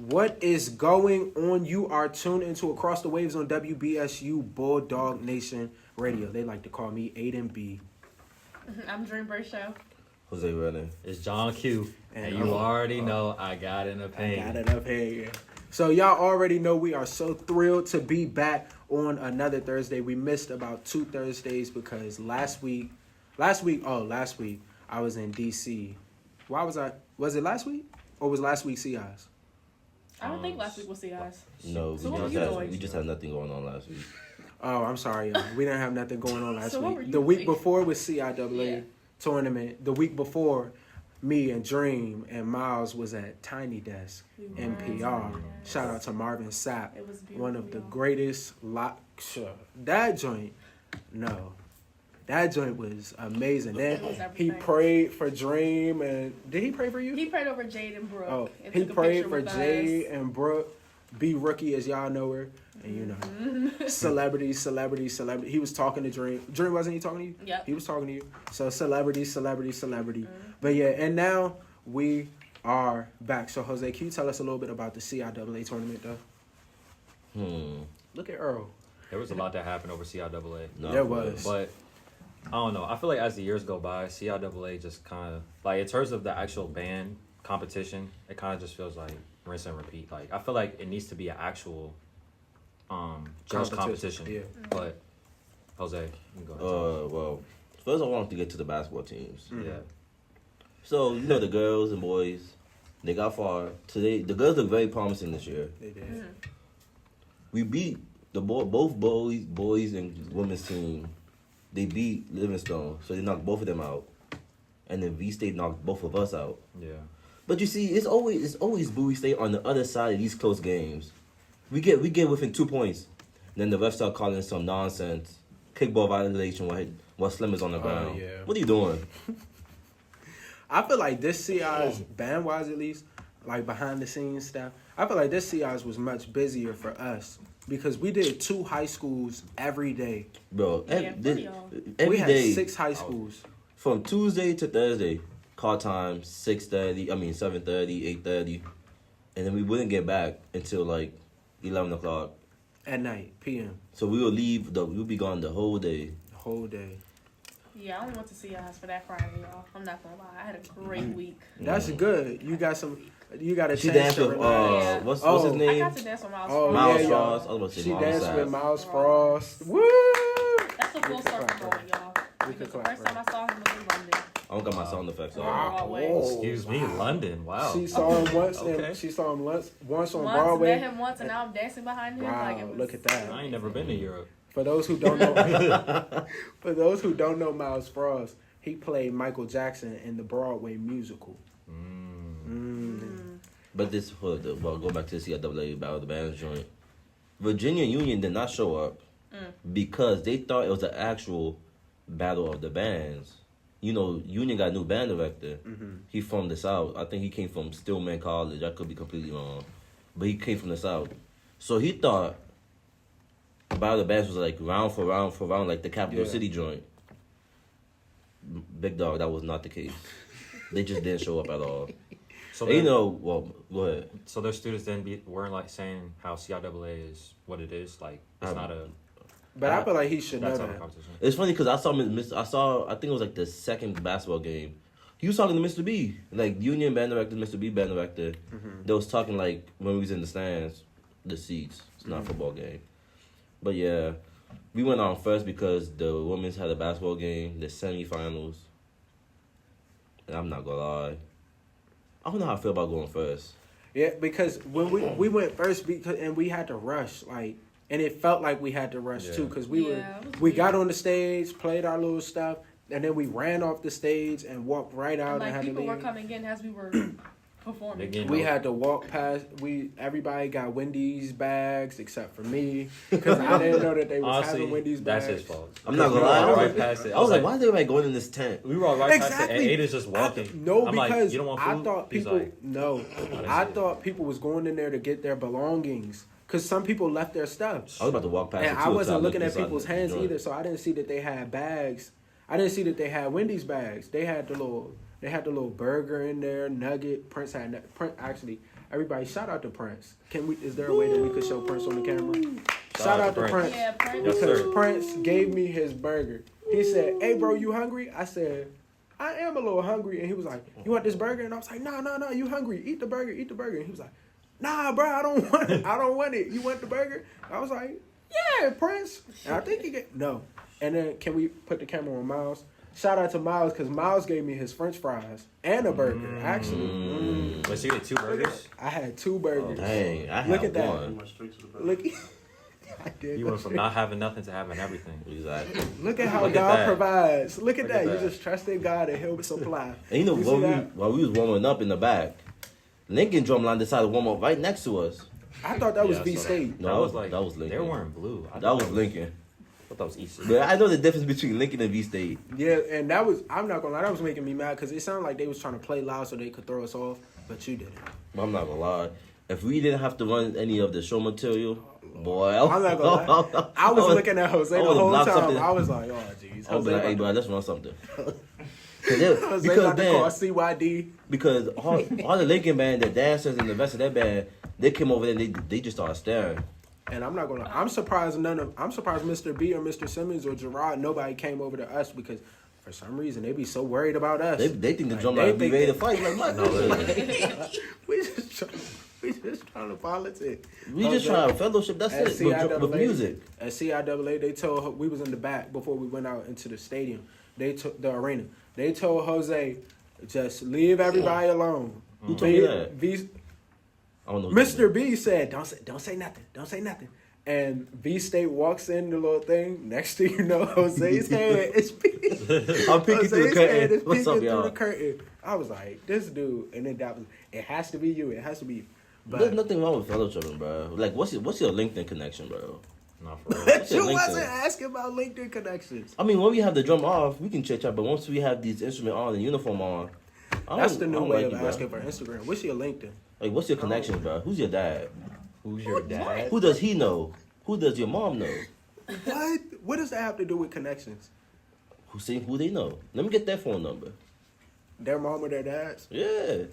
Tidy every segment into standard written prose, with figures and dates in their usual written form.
What is going on? You are tuned into Across the Waves on WBSU Bulldog Nation Radio. They like to call me Aiden B. I'm Dream Show. Jose running. It's John Q. And you already know I got an opinion. I got an opinion. So y'all already know we are so thrilled to be back on another Thursday. We missed about 2 Thursdays because last week I was in DC. Why was I? Was it last week? Or was last week CI's? I don't think last week was CI's. No, So we just had nothing going on last week. Oh, I'm sorry, y'all. We didn't have nothing going on last So what were week. you The week doing? before was CIAA tournament. The week before, me and Dream and Miles was at Tiny Desk NPR. Yes. Shout out to Marvin Sapp, It was beautiful, one of the y'all. greatest That joint was amazing. Then was he everything. prayed for Dream, and did he pray for you? He prayed over Jade and Brooke. Oh, and he took a prayed picture for with Jay us. and Brooke, B Rookie as y'all know her, and you know, celebrity. He was talking to Dream. Dream, wasn't he talking to you? Yep. He was talking to you. So celebrity. But yeah, and now we are back. So Jose, can you tell us a little bit about the CIAA tournament though? Look at Earl. There was a lot that happened over CIAA. No, There was. But I don't know. I feel like as the years go by, CIAA just kind of, like in terms of the actual band competition, it kind of just feels like rinse and repeat. Like I feel like it needs to be an actual judge competition. Yeah. But Jose, you can go ahead. Well, first I wanted to get to the basketball teams. Yeah. So, you know, the girls and boys, they got far. Today, the girls look very promising this year. They did. We beat both boys and women's team. They beat Livingstone, so they knocked both of them out. And then V-State knocked both of us out. Yeah. But you see, it's always Bowie State on the other side of these close games. We get within 2 points. Then the refs start calling some nonsense. Kickball violation while Slim is on the ground. yeah. What are you doing? I feel like this CI's band wise at least, like behind the scenes stuff. I feel like this CI's was much busier for us because we did 2 high schools every day. Bro, Yeah, pretty every We had day 6 high schools. from Tuesday to Thursday, call time 7:30, 8:30. And then we wouldn't get back until like 11 o'clock. At night, PM, So we would we'll be gone the whole day. the whole day. Yeah, I only went to CI's for that Friday, y'all. I'm not gonna lie. I had a great week. That's good. You got a She chance danced to with relax. Yeah. what's Oh. his I name? got to dance with Miles. Oh, Miles yeah, Frost. y'all. I was about to say She Miles danced Frost. with Miles Frost. Woo! That's a full We could circle clap, moment, y'all. We could Because the clap, first time I saw him was in London. I don't got my sound effects on. Wow. Broadway. Oh, Excuse me, wow. London. Wow. She saw him once, Okay. and she saw him once on Once, Broadway. met him once, and now I'm dancing behind him. Wow, Like, it was, look at that. I ain't never been to Europe. For those who don't know, Miles Frost, he played Michael Jackson in the Broadway musical. But go back to the CIAA Battle of the Bands joint. Virginia Union did not show up because they thought it was the actual Battle of the Bands. You know, Union got a new band director. He from the South. I think he came from Stillman College. I could be completely wrong. But he came from the South. So he thought Battle of the Bands was like round for round, like the Capital Yeah. City joint. Big dog, that was not the case. They just didn't show up at all. So And, then- go ahead. So their students weren't like saying how CIAA is what it is. Like it's not a But I feel like he should know that type of that. competition. It's funny because I think it was like the second basketball game. He was talking to Mr. B, like Union band director, Mr. B band director. They was talking like when we was in the stands, the seats. It's not a football game, but yeah, we went on first because the women's had a basketball game, the semifinals. And I'm not gonna lie, I don't know how I feel about going first. Yeah, because when we went first, and we had to rush, like, and it felt like we had to rush Yeah. too, because Yeah, it was we weird. got on the stage, played our little stuff, and then we ran off the stage and walked right out and Like, had to people were leave. coming in as we were performing. Again, We had to walk past. Everybody got Wendy's bags except for me because I didn't know that they was Honestly, having Wendy's bags. that's his fault. I'm not We gonna lie. walked I right was, past it. I was like, why is everybody going in this tent? We walked right past it, and Exactly. Ada's just walking. No, I'm because like, you don't want food? I thought He's people. like, No, didn't I see it. thought people was going in there to get their belongings because some people left their stuff. I was about to walk past And it too. I until wasn't looked looking at inside people's the hands joint. either, so I didn't see that they had bags. I didn't see that they had Wendy's bags. They had the little burger in there, nugget. Prince actually Everybody, shout out to Prince. Is there a way that we could show Prince on the camera? Shout out to Prince. Yeah, Prince. Yes, Because sir. Prince gave me his burger. He said, "Hey, bro, you hungry?" I said, "I am a little hungry." And he was like, "You want this burger?" And I was like, "No, you hungry. Eat the burger, eat the burger." And he was like, "Nah, bro, I don't want it. I don't want it. You want the burger?" I was like, "Yeah, Prince." And I think no. And then can we put the camera on Miles? Shout out to Miles because Miles gave me his French fries and a burger. Actually, Let's you get 2 burgers. I had 2 burgers. Dang, I Look had at that. one. Went straight to the burger. Look, I did. You go went from straight. not having nothing to having everything. Exactly. Look at how Look at God that. provides. Look at Look that. at You that. just trusted God and He'll supply. And you know, You see that? while we was warming up in the back, Lincoln Drumline decided to warm up right next to us. I thought that was Yeah, I V saw State. No, that was like that was Lincoln. They were wearing blue. I That thought was Lincoln. I thought that was East. But I know the difference between Lincoln and V State. Yeah, and that was, I'm not gonna lie, that was making me mad because it sounded like they was trying to play loud so they could throw us off, but you didn't. I'm not gonna lie. If we didn't have to run any of the show material, boy, I'm not gonna lie. I was looking at Jose the I would've whole blocked time. something. I was like, oh, jeez. I was like, hey, bro, let's run something. Because Jose about to call then, CYD. because all the Lincoln band, the dancers and the rest of that band, they came over there and they just started staring. And I'm not gonna lie, I'm surprised Mr. B or Mr. Simmons or Gerard, nobody came over to us because for some reason they be so worried about us. They think the Like, drumline be think ready to that- fight. Like, my we just trying to politic. we just trying to fellowship. That's At it. With music. At CIAA, they told we was in the back before we went out into the stadium. They took the arena. They told Jose, just leave everybody alone. Who told you that? I don't know. Mr. B said, don't say nothing. And V State walks in the little thing. Next thing you know, Jose's head is peeking. I'm peeking through the head is curtain. What's peeking up, through y'all? the curtain. I was like, this dude, and then that was. It has to be you. It has to be you. There's But nothing wrong with fellowshipping, bro. Like, what's your LinkedIn connection, bro? Not for real. What's your you wasn't LinkedIn? asking about LinkedIn connections. I mean, when we have the drum off, we can chit chat. But once we have these instruments on and uniform on, That's the new way of bro. asking for Instagram. What's your LinkedIn? Like, what's your connections, bro? Who's your dad? Who's your dad? Who does he know? Who does your mom know? What? What does that have to do with connections? Who they know? Let me get that phone number. Their mom or their dads? Yeah,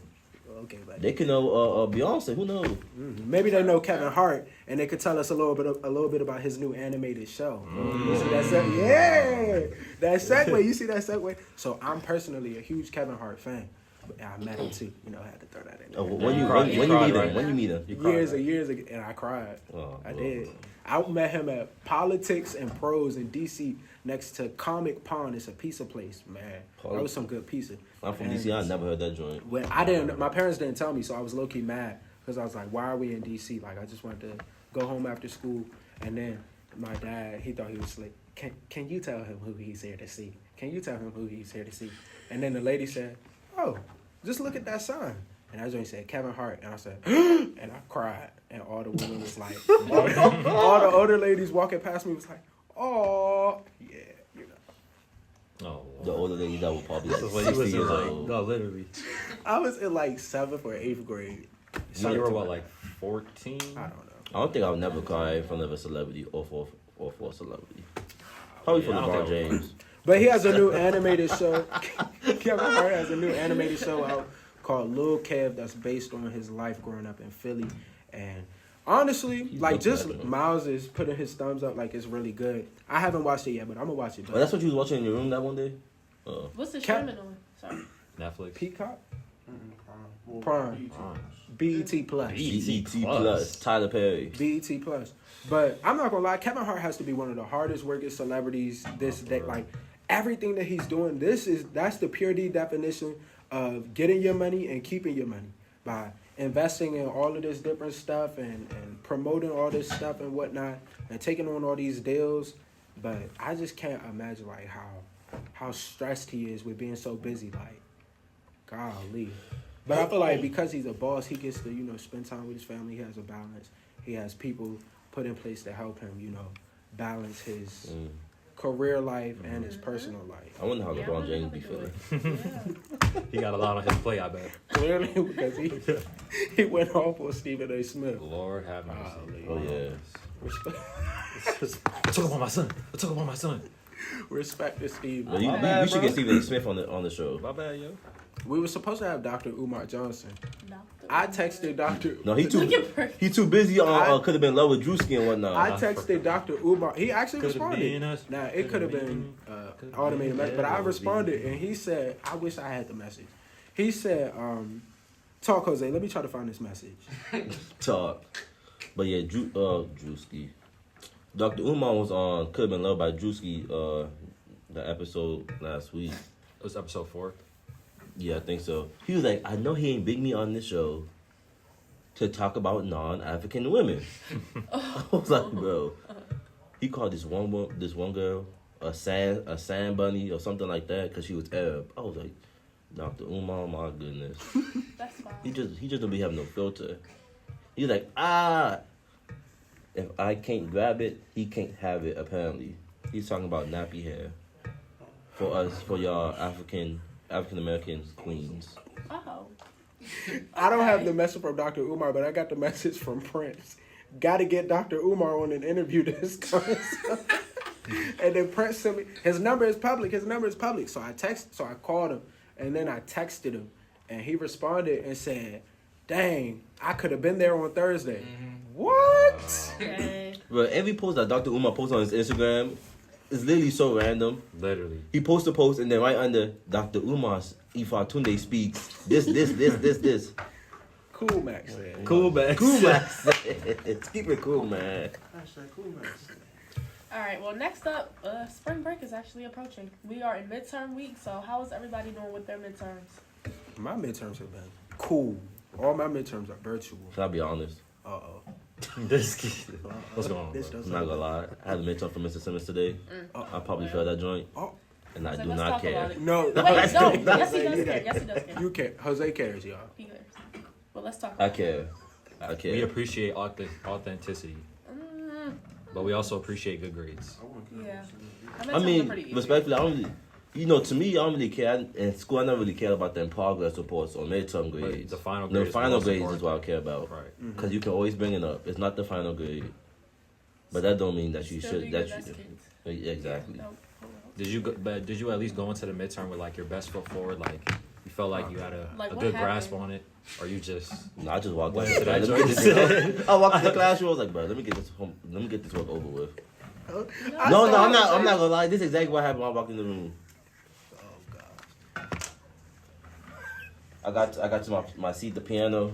Okay, buddy. they can know Beyonce. Who knows? Maybe they know Kevin Hart, and they could tell us a little bit about his new animated show. You see that segue? Yeah, that segue. You see that segue? So I'm personally a huge Kevin Hart fan. But I met him too. You know, I had to throw that in. When you cried, meet you him, cried, right? when you meet him, You cried, Years right? and years ago, and I cried. Oh, I Lord. did. I met him at Politics and Pros in DC next to Comic Pond. It's a pizza place, man. That was some good pizza. I'm from And DC. I never heard that joint. When my parents didn't tell me, so I was low key mad because I was like, "Why are we in DC?" Like, I just wanted to go home after school, and then my dad, he thought he was slick. Can you tell him who he's here to see? Can you tell him who he's here to see? And then the lady said, "Oh, just look at that sign." And I just said Kevin Hart, and I said, and I cried, and all the women was like, all the older ladies walking past me was like, "Oh, yeah, you know." Oh, The older lady that was probably like That's what 60 he was years like. old. No, literally. I was in like 7th or 8th grade. So you were what, like 14? I don't know. I don't think I would never cry in front of a celebrity or for a celebrity. Probably for Yeah, I don't LeBron think I would. James. But he has a new animated show. Kevin Hart has a new animated show out called Lil Kev that's based on his life growing up in Philly. And honestly, He's like, looking just at it, man. Miles is putting his thumbs up like it's really good. I haven't watched it yet, but I'm gonna watch it. But But that's what you was watching in your room that one day? What's the Cap- streaming on? Sorry. Netflix. Peacock, Well, Prime. BET Plus, BET Plus. Plus, Tyler Perry. BET Plus. But I'm not gonna lie, Kevin Hart has to be one of the hardest working celebrities this day. Like, everything that he's doing, that's the pure D definition of getting your money and keeping your money by investing in all of this different stuff and promoting all this stuff and whatnot and taking on all these deals. But I just can't imagine like how stressed he is with being so busy. Like, golly. But I feel like because he's a boss, he gets to, you know, spend time with his family. He has a balance. He has people put in place to help him, you know, balance his career life and his personal life. I wonder how Yeah, LeBron I James wonder be how they feeling. do He got a lot on his plate, I bet. Clearly, because he went off on Stephen A. Smith. Lord have mercy. Oh, yeah. Respect, I took about my son. I took about my son. respect to Steve. Well, bad, we should bro. get Stephen A. Smith on the show. My bad, yo. We were supposed to have Dr. Umar Johnson. Doctor I texted Dr. No, he too Look at Brooke. he too busy on could have been in love with Drewski and whatnot. I texted Dr. Umar. He actually Could've responded. been us. Now it could have been automated message, but I responded and he said, "I wish I had the message." He said, "Talk, Jose. Let me try to find this message." Talk. But yeah, Drewski. Dr. Umar was on Could Have Been Loved by Drewski the episode last week. It was episode 4. Yeah, I think so. He was like, I know he ain't big me on this show to talk about non-African women. I was like, bro. He called this one girl a sand bunny or something like that because she was Arab. I was like, Dr. Umar, my goodness. That's fine. He just don't be having no filter. He's like, if I can't grab it, he can't have it, apparently. He's talking about nappy hair. For y'all African American queens. Oh. I don't have the message from Dr. Umar, but I got the message from Prince. Got to get Dr. Umar on an interview to discuss. And then Prince sent me his number is public. So I called him and then I texted him and he responded and said, "Dang, I could have been there on Thursday." What? Okay. But every post that Dr. Umar posts on his Instagram is literally so random. Literally. He posts a post and then right under Dr. Umar's Ifa Tunde speaks this. Cool, Max. Cool man. Keep it cool, man. Hashtag cool man. All right. Well, next up, spring break is actually approaching. We are in midterm week. So how is everybody doing with their midterms? My midterms have been cool. All my midterms are virtual. Should I be honest? Uh-oh. What's going on? This Bro? I'm not gonna lie. I had a midterm for Mr. Simmons today. I probably failed that joint. Oh. And I So do let's not talk care. about it. No. Wait, no. Yes, he does Jose, care. Yes, he does care. You care. Jose cares, y'all. He cares. But let's talk. I About care. I We care. appreciate authenticity, but we also appreciate good grades. Yeah. I mean, respectfully, I don't really, to me, I don't really care. In school, I never really cared about them progress reports or midterm grades. the final The grades final are most grades is important. what I care about. Right. Because you can always bring it up. It's not the final grade. But that don't mean that you Still should. do your That best, you, kids. exactly. No. Did you at least go into the midterm with like your best foot forward? Like you felt like you had a Like, what good grasp happened? on it, or you just No, I just walked Went out. into that Let me get joint. this- I walked to the classroom. I was like, bro, let me get this home. Let me get this work over with. I No, saw I'm not. it. I'm not gonna lie. This is exactly what happened when I walked in the room. Oh, God. I got to my seat, the piano.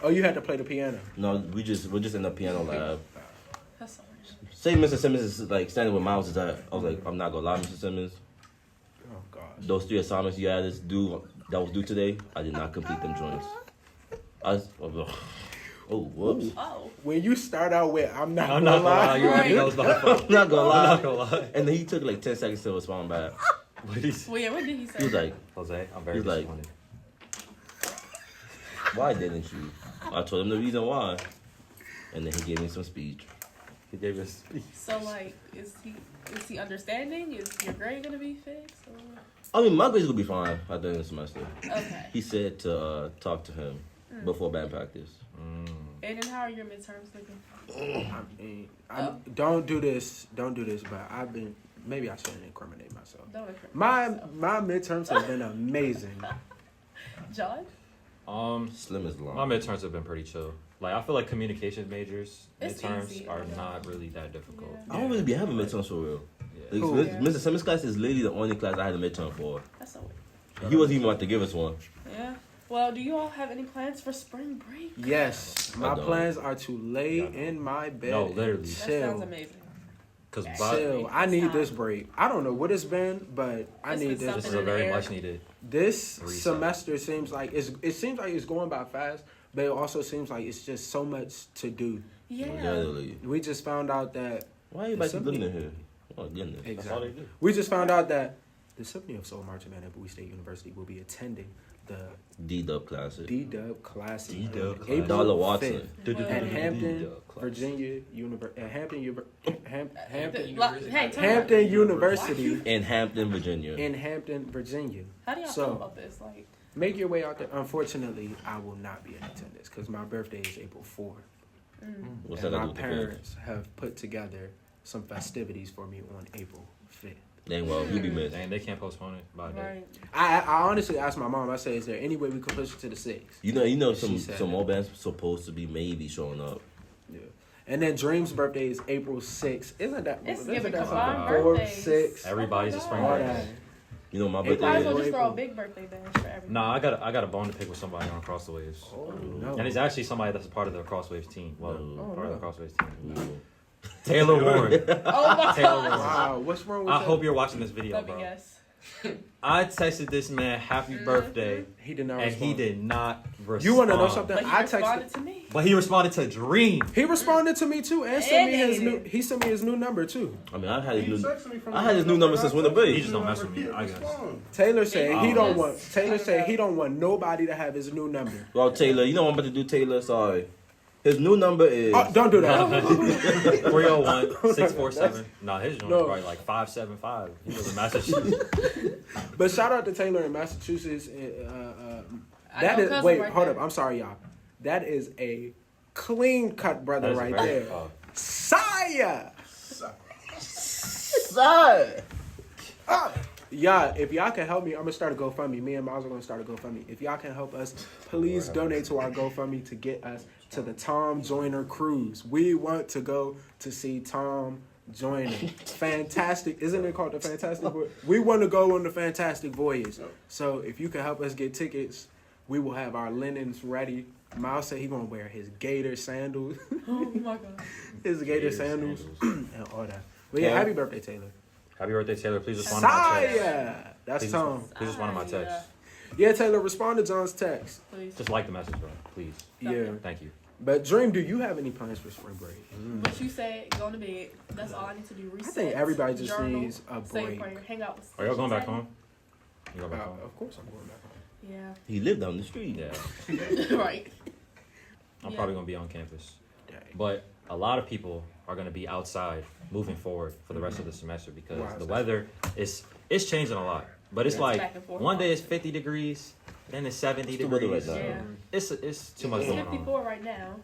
Oh, you had to play the piano. No, we're just in the piano lab. That's so random. Say Mr. Simmons is like standing where Miles is at. I was like, I'm not gonna lie, Mr. Simmons. Oh, gosh. Those 3 assignments you had us do that was due today, I did not complete them joints. Oh, whoops. Oh. When you start out with, I'm not I'm gonna not gonna lie. lie. You already know it's about to I'm not gonna I'm lie. not gonna lie. And then he took like 10 seconds to respond back. What is Well, yeah. What did he say? He was like, Jose? I'm very He's like- disappointed. why didn't you? I told him the reason why. And then he gave me some speech. He gave us. So like, is he understanding? Is your grade gonna be fixed? Or? I mean, my grades will be fine at the end of the semester. Okay. He said to talk to him before band practice. And then how are your midterms looking? Don't do this, but maybe I shouldn't incriminate myself. Don't incriminate My yourself. midterms have been amazing. John? Slim is long. My midterms have been pretty chill. Like I feel like communication majors It's midterms easy, are yeah. not really that difficult. Yeah. I don't really be having midterms for real. Yeah. Like, Cool. Mr. Simmons' class is literally the only class I had a midterm for. That's so weird. He wasn't even about to give us one. Yeah. Well, do you all have any plans for spring break? Yes, my I don't. plans are to lay in my bed. No, and literally. That sounds chill. amazing. Because Chill. I need this break. I don't know what it's been, but I It's need been this this is something a break. very air. much needed. This reset. semester seems like it's going by fast, but it also seems like it's just so much to do. Yeah. Literally. We just found out that Why everybody keep Symphony- living in here? Oh, goodness. That's all they do. we just found out that the Symphony of Soul Marching Band at Bowie State University will be attending the D-Dub Classic. D-Dub Classic D-Dub on Classic. April Dollar 5th Watson. at Hampton, D-Dub Classic. Virginia, Hampton Hey, tell me. Hampton University In Hampton, Virginia. in Hampton, Virginia. How do y'all So- feel about this? Like, Make your way out there. Unfortunately, I will not be in attendance because my birthday is April 4th. What's And that got to my do with the fifth? parents have put together some festivities for me on April 5th. Dang, well, you'll be missed. Dang, they can't postpone it by a day. Right. I honestly asked my mom. I said, "Is there any way we could push it to the 6th?" You know, She said some that. more bands supposed to be maybe showing up. Yeah. And then Dream's birthday is April 6th. Isn't that? It's isn't giving that combined something? 4, birthdays. 6. Everybody's a Oh my spring God. All break. that. You know, my You might as birthday well is. just throw a big birthday bash for everyone. Nah, I got a bone to pick with somebody on AcrossTheWaves. Oh no. And it's actually somebody that's a part of the AcrossTheWaves team. Well, Oh, part no. of the AcrossTheWaves team. Ooh. Taylor Warren. Oh my Taylor God. Warren. Wow. What's wrong with I that? hope you're watching this video, Let me bro. guess. I texted this man happy birthday, He did not and respond. he did not respond. You want to know something? But he I responded texted. to me. But he responded to Dream. He responded to me too, and sent me his And new. He sent me his new number too. I mean, I had He his new. texted me from I had his new number since winter break. He just don't mess with me, I guess. Taylor said he Oh. don't want. Yes. Taylor said he don't want nobody to have his new number. Well, Taylor, you know what I'm about to do, Taylor? Sorry. His new number is. Oh, don't do that. 301-647. Nah, his joint No. is probably like 575. He was in Massachusetts. But shout out to Taylor in Massachusetts. I That know is cousin wait, right hold there. up. I'm sorry, y'all. That is a clean cut That brother is right very- there. Saya. Yeah, if y'all can help me, I'm gonna start a GoFundMe. Me and Miles are gonna start a GoFundMe. If y'all can help us, please donate to our GoFundMe to get us to the Tom Joyner cruise. We want to go to see Tom Joyner. Fantastic, isn't it called the Fantastic Voyage? We want to go on the Fantastic Voyage. So if you can help us get tickets, we will have our linens ready. Miles said he gonna wear his gator sandals, Oh my God. his gator sandals, and all that. But yeah, Yeah. happy birthday, Taylor. Happy birthday, Taylor. Please respond to my text. Saya. That's Please Tom. Please respond to my text. Yeah, Taylor, respond to John's text. Please. Just like the message, bro. Please. Yeah. Thank you. But Dream, do you have any plans for spring break? But you said go to bed. That's all I need to do. Reset. I think everybody just journal, needs a say break. prayer, hang out with. Are y'all going back Teddy. home? You going back home? Of course I'm going back home. Yeah. He lived down the street. Yeah. Right. I'm Yeah. probably going to be on campus. Dang. But a lot of people are going to be outside moving forward for the rest of the semester because Why is the that? weather it's changing a lot. But it's It's like back and forth. one day it's 50 degrees, then it's 70 the weather degrees. right now. Yeah. It's too much It's going on. 54 right now.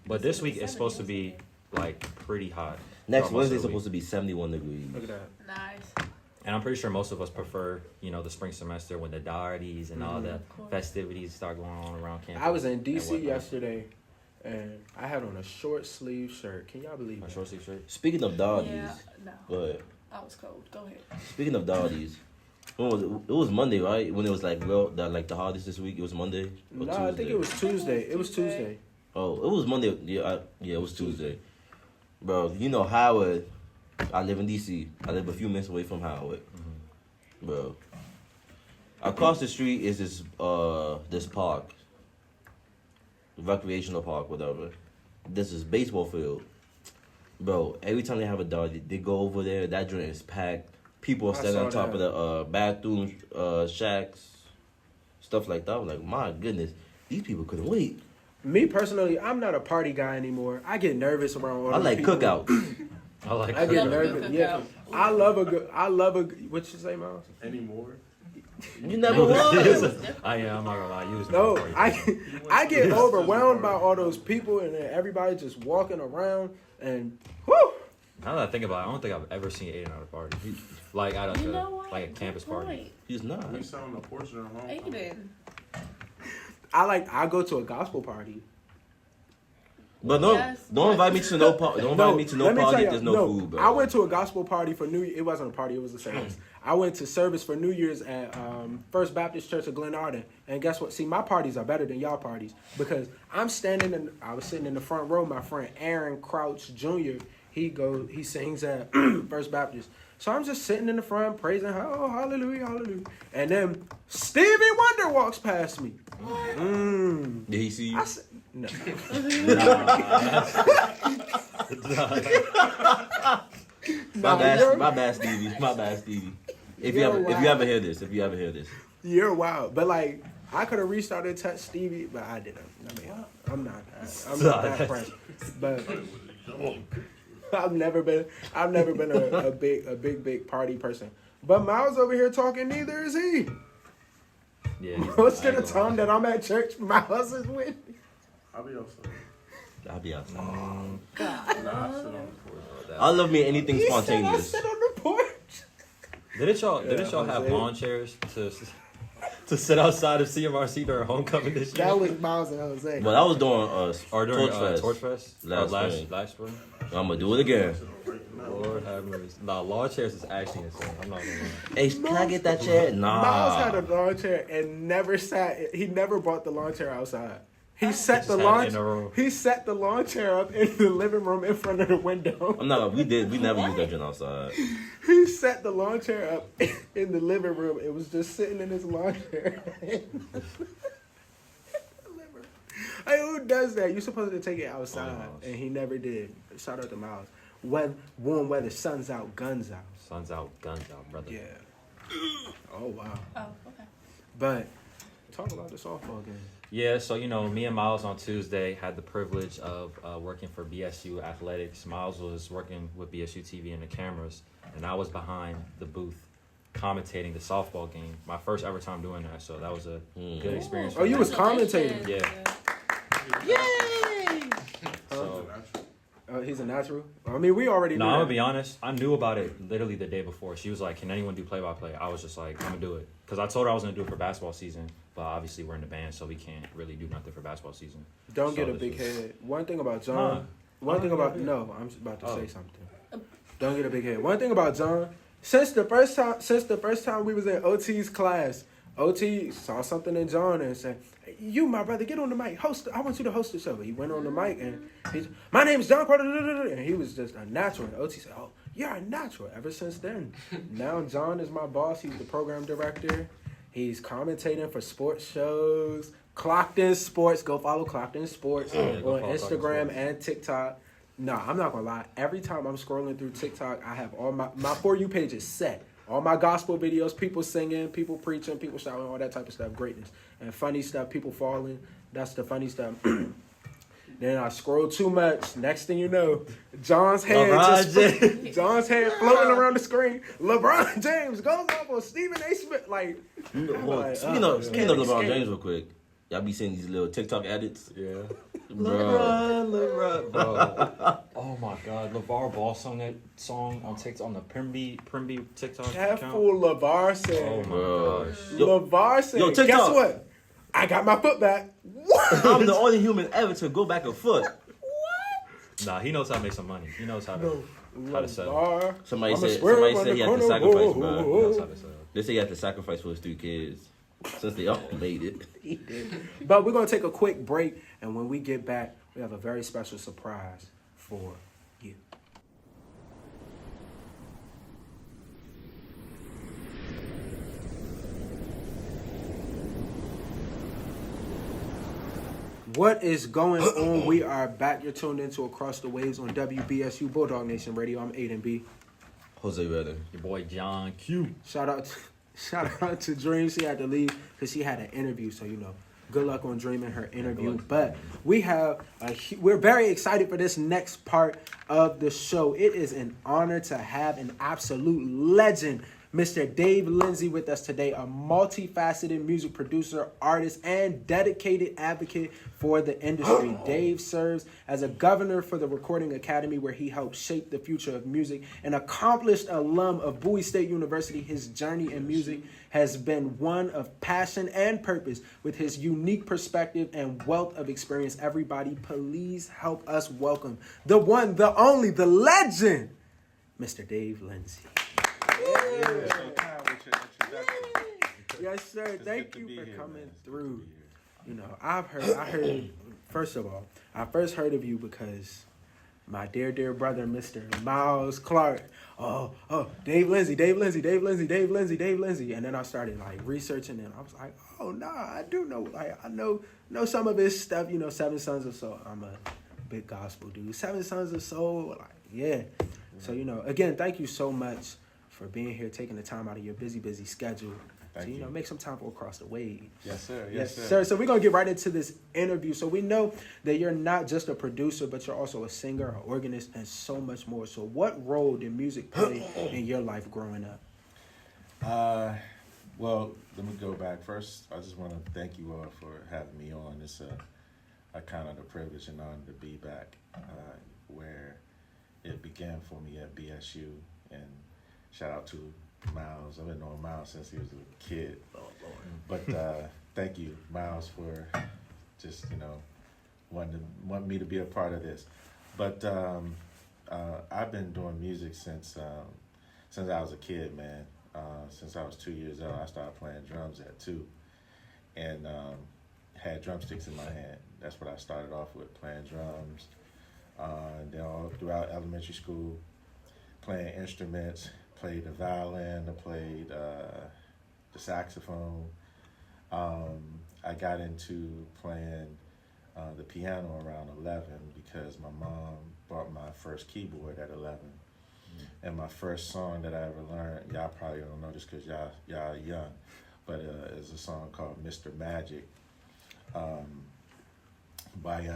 But this It's week it's 70 supposed to be like pretty hot. Next throughout most of Wednesday's the supposed week. to be 71 degrees. Look at that. Nice. And I'm pretty sure most of us prefer, the spring semester when the darties and all the Of course. festivities start going on around campus. I was in and DC whatnot. yesterday, and I had on a short sleeve shirt. Can y'all believe My it? short sleeve shirt. Speaking of doggies, Yeah. No. go ahead. I was cold. Go ahead. Speaking of doggies, when was it? It was Monday, right? When it was like the hardest this week. It was Monday. Or No, I think it was Tuesday. It was Tuesday. Oh, it was Monday. Yeah, it was Tuesday. Bro, you know Howard. I live in DC. I live a few minutes away from Howard. Bro, across the street is this park, recreational park, whatever. This is baseball field. Bro, every time they have a dog, they go over there. That joint is packed. People are I standing saw on top that. of the bathroom shacks, stuff like that. I'm like, my goodness, these people couldn't wait. Me personally, I'm not a party guy anymore. I get nervous around all I those like people. cookouts. I like I get Love a good nervous. Yeah, cookout. I love a good. What you say, Miles? Anymore? You never won. I'm not gonna lie. You was No, party. I get overwhelmed by all those people and then everybody just walking around and whoo. Now that I think about it, I don't think I've ever seen Aiden at a party. Like at You a know what? like a campus Good party. point. He's not. We selling a portion of home. Aiden. I go to a gospel party. But no, Yes, don't but- invite me to no party. Don't invite me to no let me tell party. you, There's no food, bro. I went to a gospel party for New. It wasn't a party. It was a service. I went to service for New Year's at First Baptist Church of Glenarden, and guess what? See, my parties are better than y'all parties because I was sitting in the front row. My friend Aaron Crouch Jr. He sings at First Baptist. So I'm just sitting in the front praising, oh, hallelujah, hallelujah. And then Stevie Wonder walks past me. Did he see you? I said, no. My you're- bad, Stevie. My bad, Stevie. If you You're ever hear wild. this, You're wild. But like, I could have reached out and touched Stevie, but I didn't. I mean, I'm not that pressed. But I've never been a big party person. But Miles over here talking, neither is he. Yeah. Most I of the ain't gonna time that I'm at church, Miles is with me. I'll be outside. I'll be outside. Nah, I sit on the porch. I love me anything He said I spontaneous. sit on the porch. Didn't y'all have Jose. lawn chairs to sit outside of CMRC during homecoming this year? That was Miles and Jose. But I was doing Or during Torch Fest. Torch Fest? Last spring? I'm gonna do it again. Lord have mercy. Nah, lawn chairs is actually insane. I'm not gonna lie. Hey, can I get that chair? Nah. Miles had a lawn chair and never sat. He never brought the lawn chair outside. He set the Just had it in the room. lawn. He set the lawn chair up in the living room in front of the window. I'm not. We never used that joint outside. He set the lawn chair up in the living room. It was just sitting in his lawn chair. Hey, who does that? You're supposed to take it outside, and he never did. Shout out to Miles. Warm weather, sun's out, guns out. Sun's out, guns out, brother. Yeah. Oh wow. Oh, okay. But talk about the softball game. Yeah, so me and Miles on Tuesday had the privilege of working for BSU Athletics. Miles was working with BSU TV and the cameras, and I was behind the booth commentating the softball game. My first ever time doing that, so that was a good experience. Oh, you was Congratulations. commentating? Yeah. Yay! So, He's a natural. I mean, we already no, knew I'm that. gonna be honest. I knew about it literally the day before. She was like, "Can anyone do play-by-play?" I was just like, "I'm gonna do it," because I told her I was gonna do it for basketball season. But obviously, we're in the band, so we can't really do nothing for basketball season. Don't get So a big this was- head. One thing about John. Huh. One thing Oh, about yeah. no, I'm about to Oh. say something. Don't get a big head. One thing about John. Since the first time we was in OT's class, OT saw something in John and said, "Hey, you, my brother, get on the mic. Host. I want you to host the show." He went on the mic and my name is John Carter, and he was just a natural. And OT said, "Oh, you're a natural." Ever since then, now John is my boss. He's the program director. He's commentating for sports shows. Clocked in Sports. Go follow Clocked in Sports go on follow Clocked In Instagram Sports. and TikTok. No, I'm not gonna lie. Every time I'm scrolling through TikTok, I have all my For You page is set. All my gospel videos, people singing, people preaching, people shouting, all that type of stuff, greatness. And funny stuff, people falling. That's the funny stuff. Then I scroll too much. Next thing you know, John's head John's head floating around the screen. LeBron James goes off on Stephen A. Smith. Like, Well, speaking of LeBron James, real quick, y'all be seeing these little TikTok edits. Yeah. LeBron. Bro. Oh my God, LeVar Ball sung that song on TikTok on the Primby TikTok that account. fool LeVar Oh said. my Bro. gosh. LeVar said, TikTok. guess what? I got my foot back. What? I'm the only human ever to go back a foot. Nah, he knows how to make some money. He knows how to sell. LeVar. Somebody I'ma said swear he on had the to corner. sacrifice, Whoa, bro. whoa, He whoa. knows how to sell. They say he had to sacrifice for his 3 kids since they all made it. He did. But we're going to take a quick break, and when we get back, we have a very special surprise for you. What is going on? We are back. You're tuned into Across the Waves on WBSU Bulldog Nation Radio. I'm Aiden B. Jose Redder. Your boy John Q. Shout out to Dream. She had to leave because she had an interview. So, good luck on Dream and her interview. But we're very excited for this next part of the show. It is an honor to have an absolute legend, Mr. Dave Lindsey, with us today, a multifaceted music producer, artist, and dedicated advocate for the industry. Dave serves as a governor for the Recording Academy, where he helped shape the future of music. An accomplished alum of Bowie State University, his journey in music has been one of passion and purpose. With his unique perspective and wealth of experience, everybody, please help us welcome the one, the only, the legend, Mr. Dave Lindsey. Yes, sir. Thank you for coming through. I heard, first of all, I first heard of you because my dear brother, Mr. Miles Clark. Oh, Dave Lindsey. And then I started researching, and I was like, oh, nah, I do know. I know some of his stuff, Seven Sons of Soul. I'm a big gospel dude. Seven Sons of Soul, yeah. So, again, thank you so much for being here, taking the time out of your busy schedule. Thank you. Make some time for Across the Waves. Yes, sir. Yes, sir. So we're going to get right into this interview. So we know that you're not just a producer, but you're also a singer, an organist, and so much more. So what role did music play in your life growing up? Well, let me go back. First, I just want to thank you all for having me on. It's a kind of a privilege and honor to be back where it began for me at BSU. And shout out to Miles. I've been knowing Miles since he was a kid. Oh Lord. But thank you, Miles, for just wanting me to be a part of this. But I've been doing music since I was a kid, man. Since I was 2 years old, I started playing drums at 2, and had drumsticks in my hand. That's what I started off with, playing drums. And then all throughout elementary school, playing instruments, played the violin, I played the saxophone. I got into playing the piano around 11 because my mom bought my first keyboard at 11. And my first song that I ever learned, y'all probably don't know this because y'all are young, but it's a song called Mr. Magic by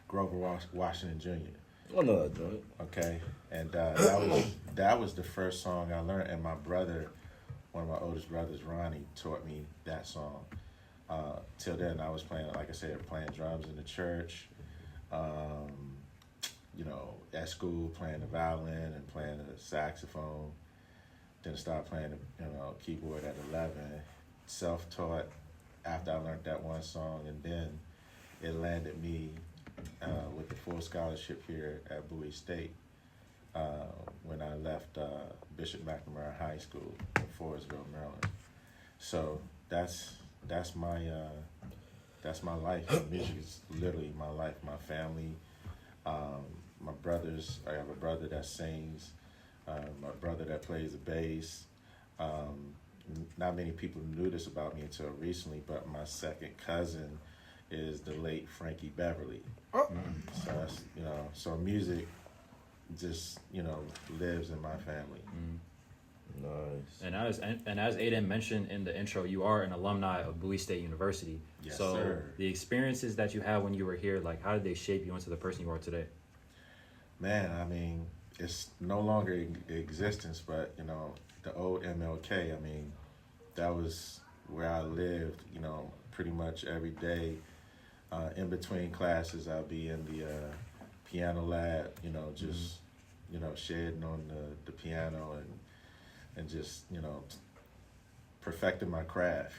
Grover Washington Jr. I know that joint. Okay, and that was the first song I learned. And my brother, one of my oldest brothers, Ronnie, taught me that song. Till then, I was playing, like I said, playing drums in the church. At school, playing the violin and playing the saxophone. Then I started playing the keyboard at 11. Self-taught after I learned that one song, and then it landed me with the full scholarship here at Bowie State when I left Bishop McNamara High School in Forestville, Maryland. So that's my life. Music is literally my life, my family. My brothers, I have a brother that sings, my brother that plays the bass. Not many people knew this about me until recently, but my second cousin is the late Frankie Beverly. Oh. So that's, so music just, lives in my family. Nice. And as Aiden mentioned in the intro, you are an alumni of Bowie State University. Yes, so sir. The experiences that you had when you were here, like, how did they shape you into the person you are today? Man, I mean, it's no longer in existence, but the old MLK, I mean, that was where I lived, pretty much every day. In between classes, I'll be in the piano lab, just shedding on the piano and just perfecting my craft.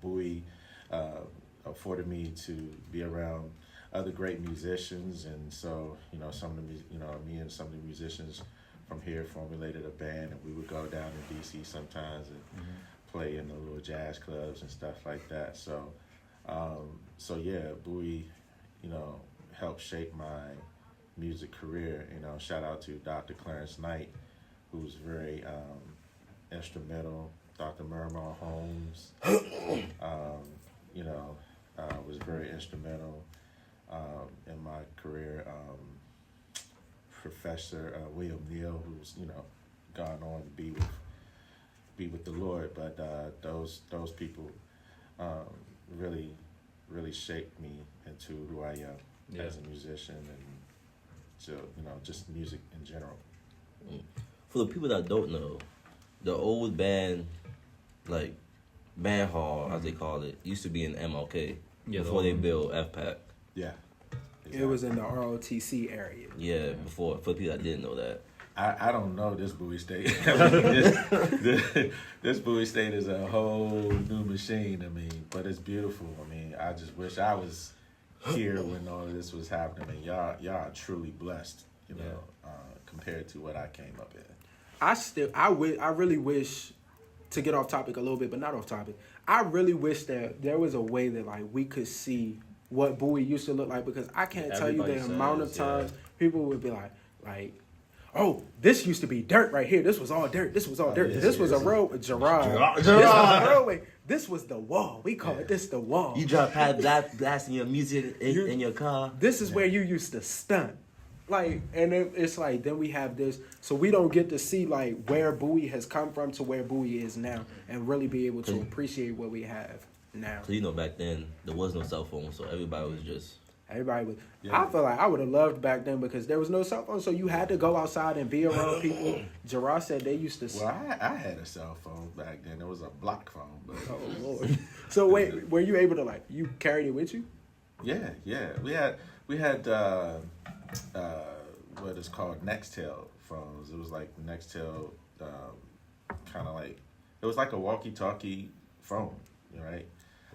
Bowie afforded me to be around other great musicians, and so some of the me and some of the musicians from here formulated a band, and we would go down to DC sometimes and play in the little jazz clubs and stuff like that. So yeah, Bowie helped shape my music career. Shout out to Dr. Clarence Knight, who's very instrumental. Dr. Mermar Holmes was very instrumental in my career. Professor William Neal, who's gone on to be with the Lord, but those people really shaped me into who I am as a musician, and so just music in general. For the people that don't know, the old band, like band hall as they call it, used to be in MLK before they built FPAC. Yeah. It was in the ROTC area. Yeah, before, for people that didn't know that. I don't know this Bowie State. This Bowie State is a whole new machine. I mean, but it's beautiful. I mean, I just wish I was here when all of this was happening. I mean, y'all are truly blessed, compared to what I came up in. I really wish, to get off topic a little bit, but not off topic. I really wish that there was a way that like we could see what Bowie used to look like, because I can't tell you the amount of times people would be like, oh, this used to be dirt right here. This was all dirt. This was all dirt. This was a road. Gerard. This was a roadway. This was the wall. We call it this the wall. You drop pad blasting your music in your car. This is where you used to stunt. Like, and it's like, then we have this, so we don't get to see like where Bowie has come from to where Bowie is now, and really be able to appreciate what we have now. So back then there was no cell phone, so everybody was just. Everybody was. Yeah. I feel like I would have loved back then because there was no cell phone, so you had to go outside and be around people. Gerard said they used to. Well, I had a cell phone back then. It was a block phone, but. Oh Lord. So wait, were you able to you carried it with you? Yeah. We had what is called Nextel phones. It was like Nextel, kind of like, it was like a walkie-talkie phone, right?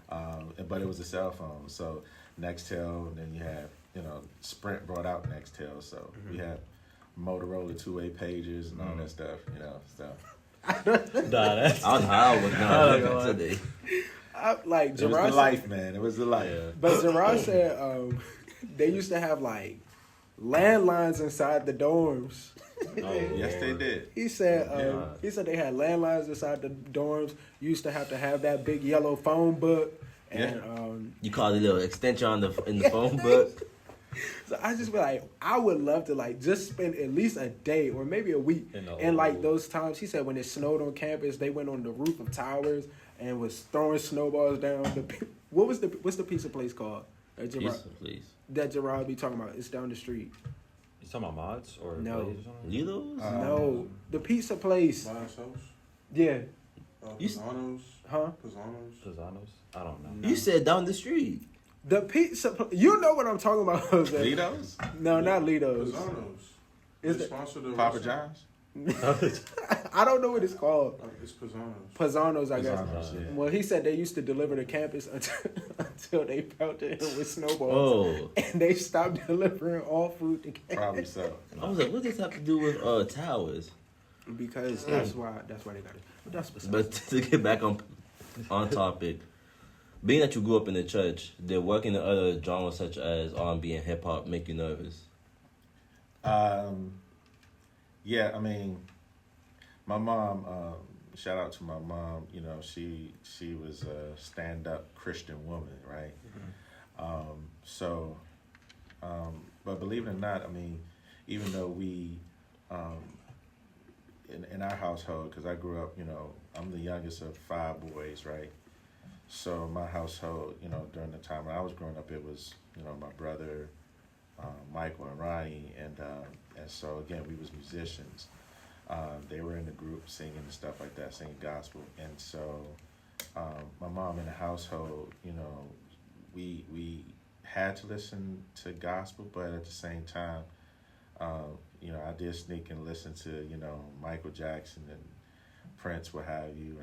But it was a cell phone. So Nextel, and then you have, Sprint brought out Nextel. So we had Motorola two-way pagers and all that stuff, so. Nah, that's I don't know how I was not today. Like It was Gerard the life, man. It was the life. yeah. But Gerard said they used to have like landlines inside the dorms. Oh, Yes, they Lord. did. He said Yeah. he said they had landlines inside the dorms. You used to have that big yellow phone book. And You call it a little extension in the phone book. so I just feel like I would love to like just spend at least a day or maybe a week. In the And like old- those times, he said when it snowed on campus, they went on the roof of towers and was throwing snowballs down. What's the pizza place called? That Gerard, Pizza, please. that Gerard be talking about. It's down the street. You talking about mods or No. Blaze or something? Lilo's? No, the pizza place. Miles House? Yeah, You s- Pisanos? huh? Pisanos? Pisanos? I don't know. You said down the street. The pizza. You know what I'm talking about, Jose? Litos? No, not Litos. Pisanos. Is They it? sponsor the Papa restaurant. John's? I don't know what it's called. It's Pisanos. Pizzanos, I guess. Pisanos, yeah. Well, he said they used to deliver to campus until they pelted him with snowballs, Oh. and they stopped delivering all food to campus Probably so. I was like, what does this have to do with towers? because that's why they got it. But that's besides. But to get back on topic, being that you grew up in the church, did working in other genres such as R&B and hip hop make you nervous? Yeah, I mean, my mom, shout out to my mom, she was a stand-up Christian woman, right? But believe it or not, I mean, even though we, in our household, because I grew up, I'm the youngest of 5 boys, right? So my household, during the time when I was growing up, it was, my brother, Michael and Ronnie, and so again, we was musicians. They were in the group singing and stuff like that, singing gospel. And so my mom in the household, we had to listen to gospel, but at the same time, I did sneak and listen to, Michael Jackson and Prince, what have you,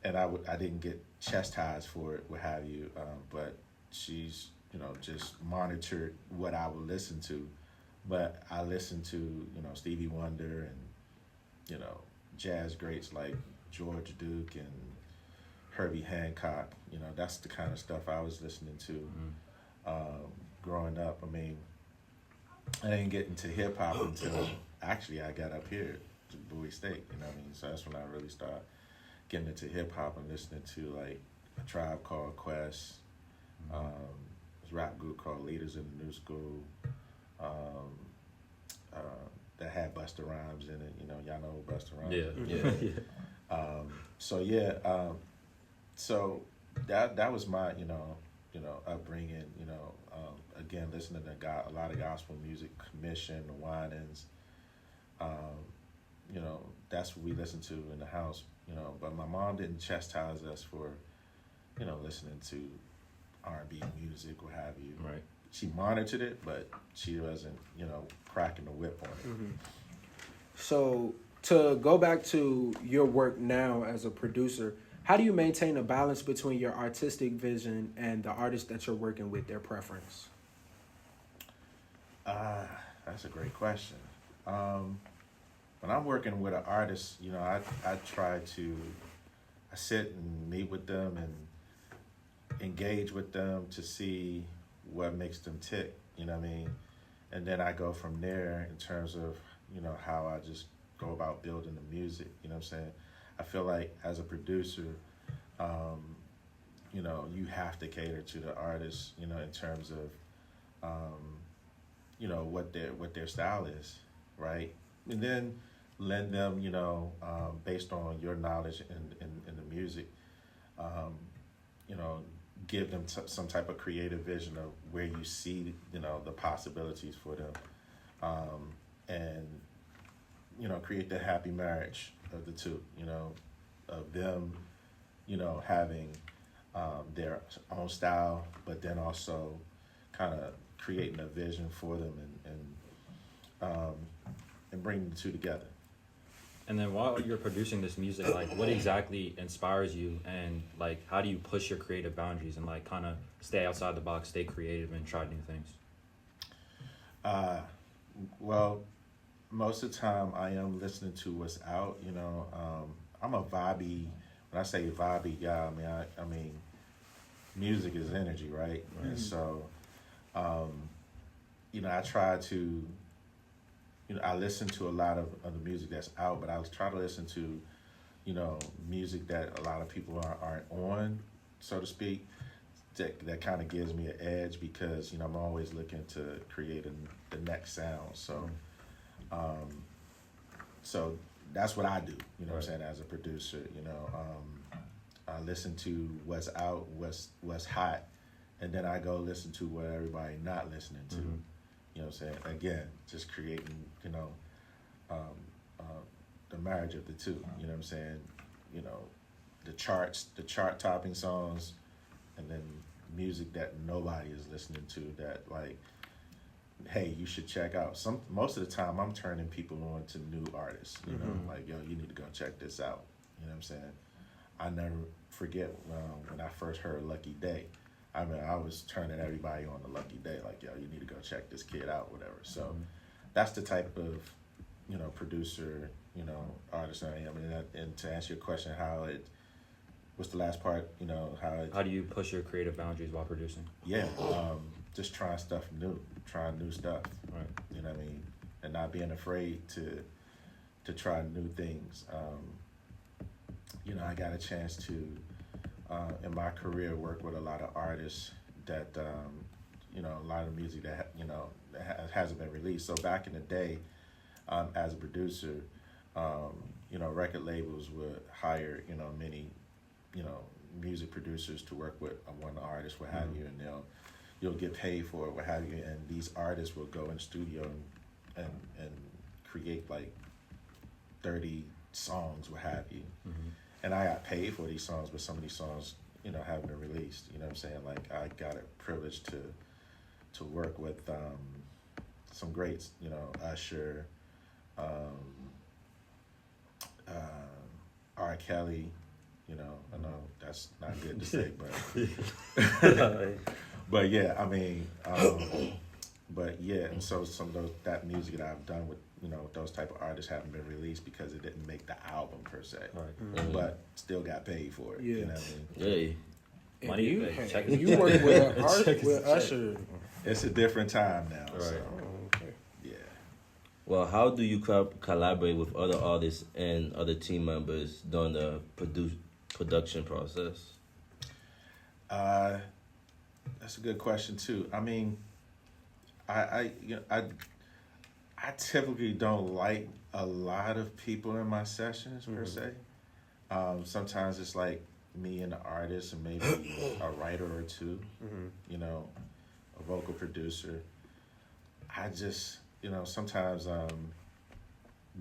and I didn't get chastised for it, what have you, but she's, just monitored what I would listen to. But I listened to, Stevie Wonder and, jazz greats like George Duke and Herbie Hancock. That's the kind of stuff I was listening to growing up. I mean, I didn't get into hip hop until actually I got up here to Bowie State, So that's when I really started getting into hip hop and listening to like a Tribe Called Quest, this rap group called Leaders in the New School, that had Busta Rhymes in it. Y'all know who Busta Rhymes is. Yeah. So that was my upbringing. Again, listening to a lot of gospel music, Commission, the Winans. That's what we listened to in the house. But my mom didn't chastise us for listening to R&B music, what have you. Right. She monitored it, but she wasn't cracking the whip on it. So to go back to your work now as a producer, how do you maintain a balance between your artistic vision and the artists that you're working with, their preference? That's a great question. When I'm working with an artist, I try to sit and meet with them and engage with them to see what makes them tick, and then I go from there in terms of how I just go about building the music. I feel like as a producer, you have to cater to the artist, in terms of what their style is, right? And then lend them, based on your knowledge in the music, give them some type of creative vision of where you see, the possibilities for them, and create the happy marriage of the two, of them, having their own style, but then also kind of creating a vision for them, and bring the two together. And then while you're producing this music, like what exactly inspires you, and like how do you push your creative boundaries and like kind of stay outside the box, stay creative, and try new things? Well, most of the time I am listening to what's out. I'm a vibey. When I say vibey guy, I mean music is energy, right? And so, I try to. I listen to a lot of the music that's out, but I try to listen to, music that a lot of people aren't on, so to speak. That kind of gives me an edge because I'm always looking to create the next sound. So, so that's what I do. What I'm saying, as a producer. I listen to what's out, what's hot, and then I go listen to what everybody not listening to. You know what I'm saying? Again, just creating, the marriage of the two. You know what I'm saying? The chart topping songs, and then music that nobody is listening to that, like, hey, you should check out. Most of the time I'm turning people on to new artists, like, yo, you need to go check this out. You know what I'm saying? I never forget when I first heard Lucky Day. I was turning everybody on to Lucky Day, like, yo, you need to go check this kid out, whatever. So that's the type of, producer, artist I am. And to answer your question, what's the last part, How do you push your creative boundaries while producing? Yeah, just trying stuff new, trying new stuff. Right. You know what I mean? And not being afraid to try new things. I got a chance to, in my career, work with a lot of artists that, a lot of music that, hasn't been released. So back in the day, as a producer, record labels would hire, many, music producers to work with one artist, what have you, and you'll get paid for it, what have you, and these artists will go in the studio and create like 30 songs, what have you. And I got paid for these songs, but some of these songs, haven't been released. You know what I'm saying? Like, I got a privilege to work with some greats, Usher, R. Kelly. I know that's not good to say, but but yeah, but yeah, and so some of that music that I've done with those type of artists haven't been released because it didn't make the album per se, but still got paid for it. Yeah. You know what I mean? Yeah. Money, You work with Usher. It's a different time now. Right. So, Okay. yeah. Well, how do you collaborate with other artists and other team members during the production process? That's a good question too. I typically don't like a lot of people in my sessions per se. Sometimes it's like me and the artist and maybe a writer or two, a vocal producer. I just, sometimes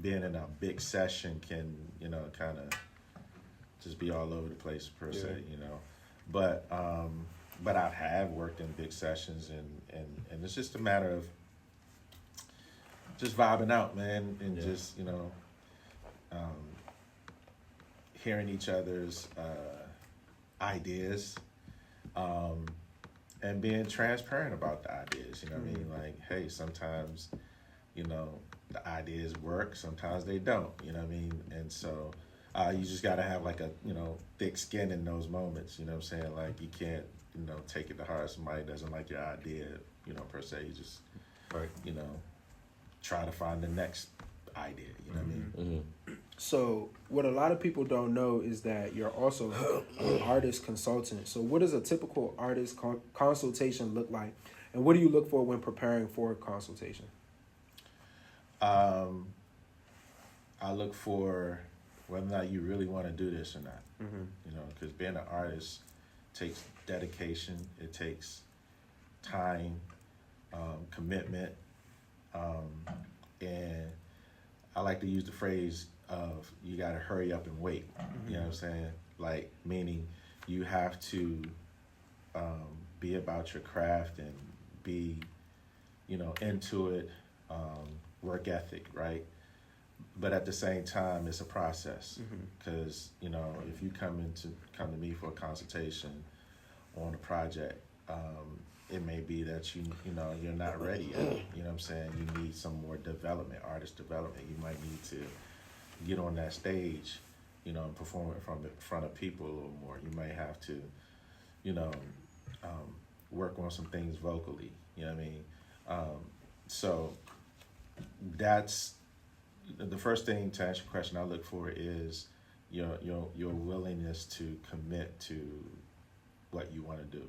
being in a big session can, kind of just be all over the place per se, But I have worked in big sessions and it's just a matter of just vibing out, man, and just, hearing each other's ideas, and being transparent about the ideas. You know what I mean? Like, hey, sometimes, the ideas work, sometimes they don't. You know what I mean? And so you just got to have like a thick skin in those moments. You know what I'm saying? Like, you can't take it to heart. Somebody doesn't like your idea, per se. You just try to find the next idea. You know what I mean? So what a lot of people don't know is that you're also an artist consultant. So what does a typical artist consultation look like? And what do you look for when preparing for a consultation? I look for whether or not you really want to do this or not. Because being an artist takes dedication. It takes time, commitment. And I like to use the phrase of you got to hurry up and wait. You know what I'm saying? Like, meaning you have to be about your craft and be, into it, work ethic, right? but at the same time, it's a process because you know if you come to me for a consultation on a project, it may be that you know you're not ready yet. You know what I'm saying? You need some more development, artist development. You might need to get on that stage, you know, and perform in front of people a little more. You might have to, you know, work on some things vocally. You know what I mean? So that's the first thing to answer your question I look for is your willingness to commit to what you want to do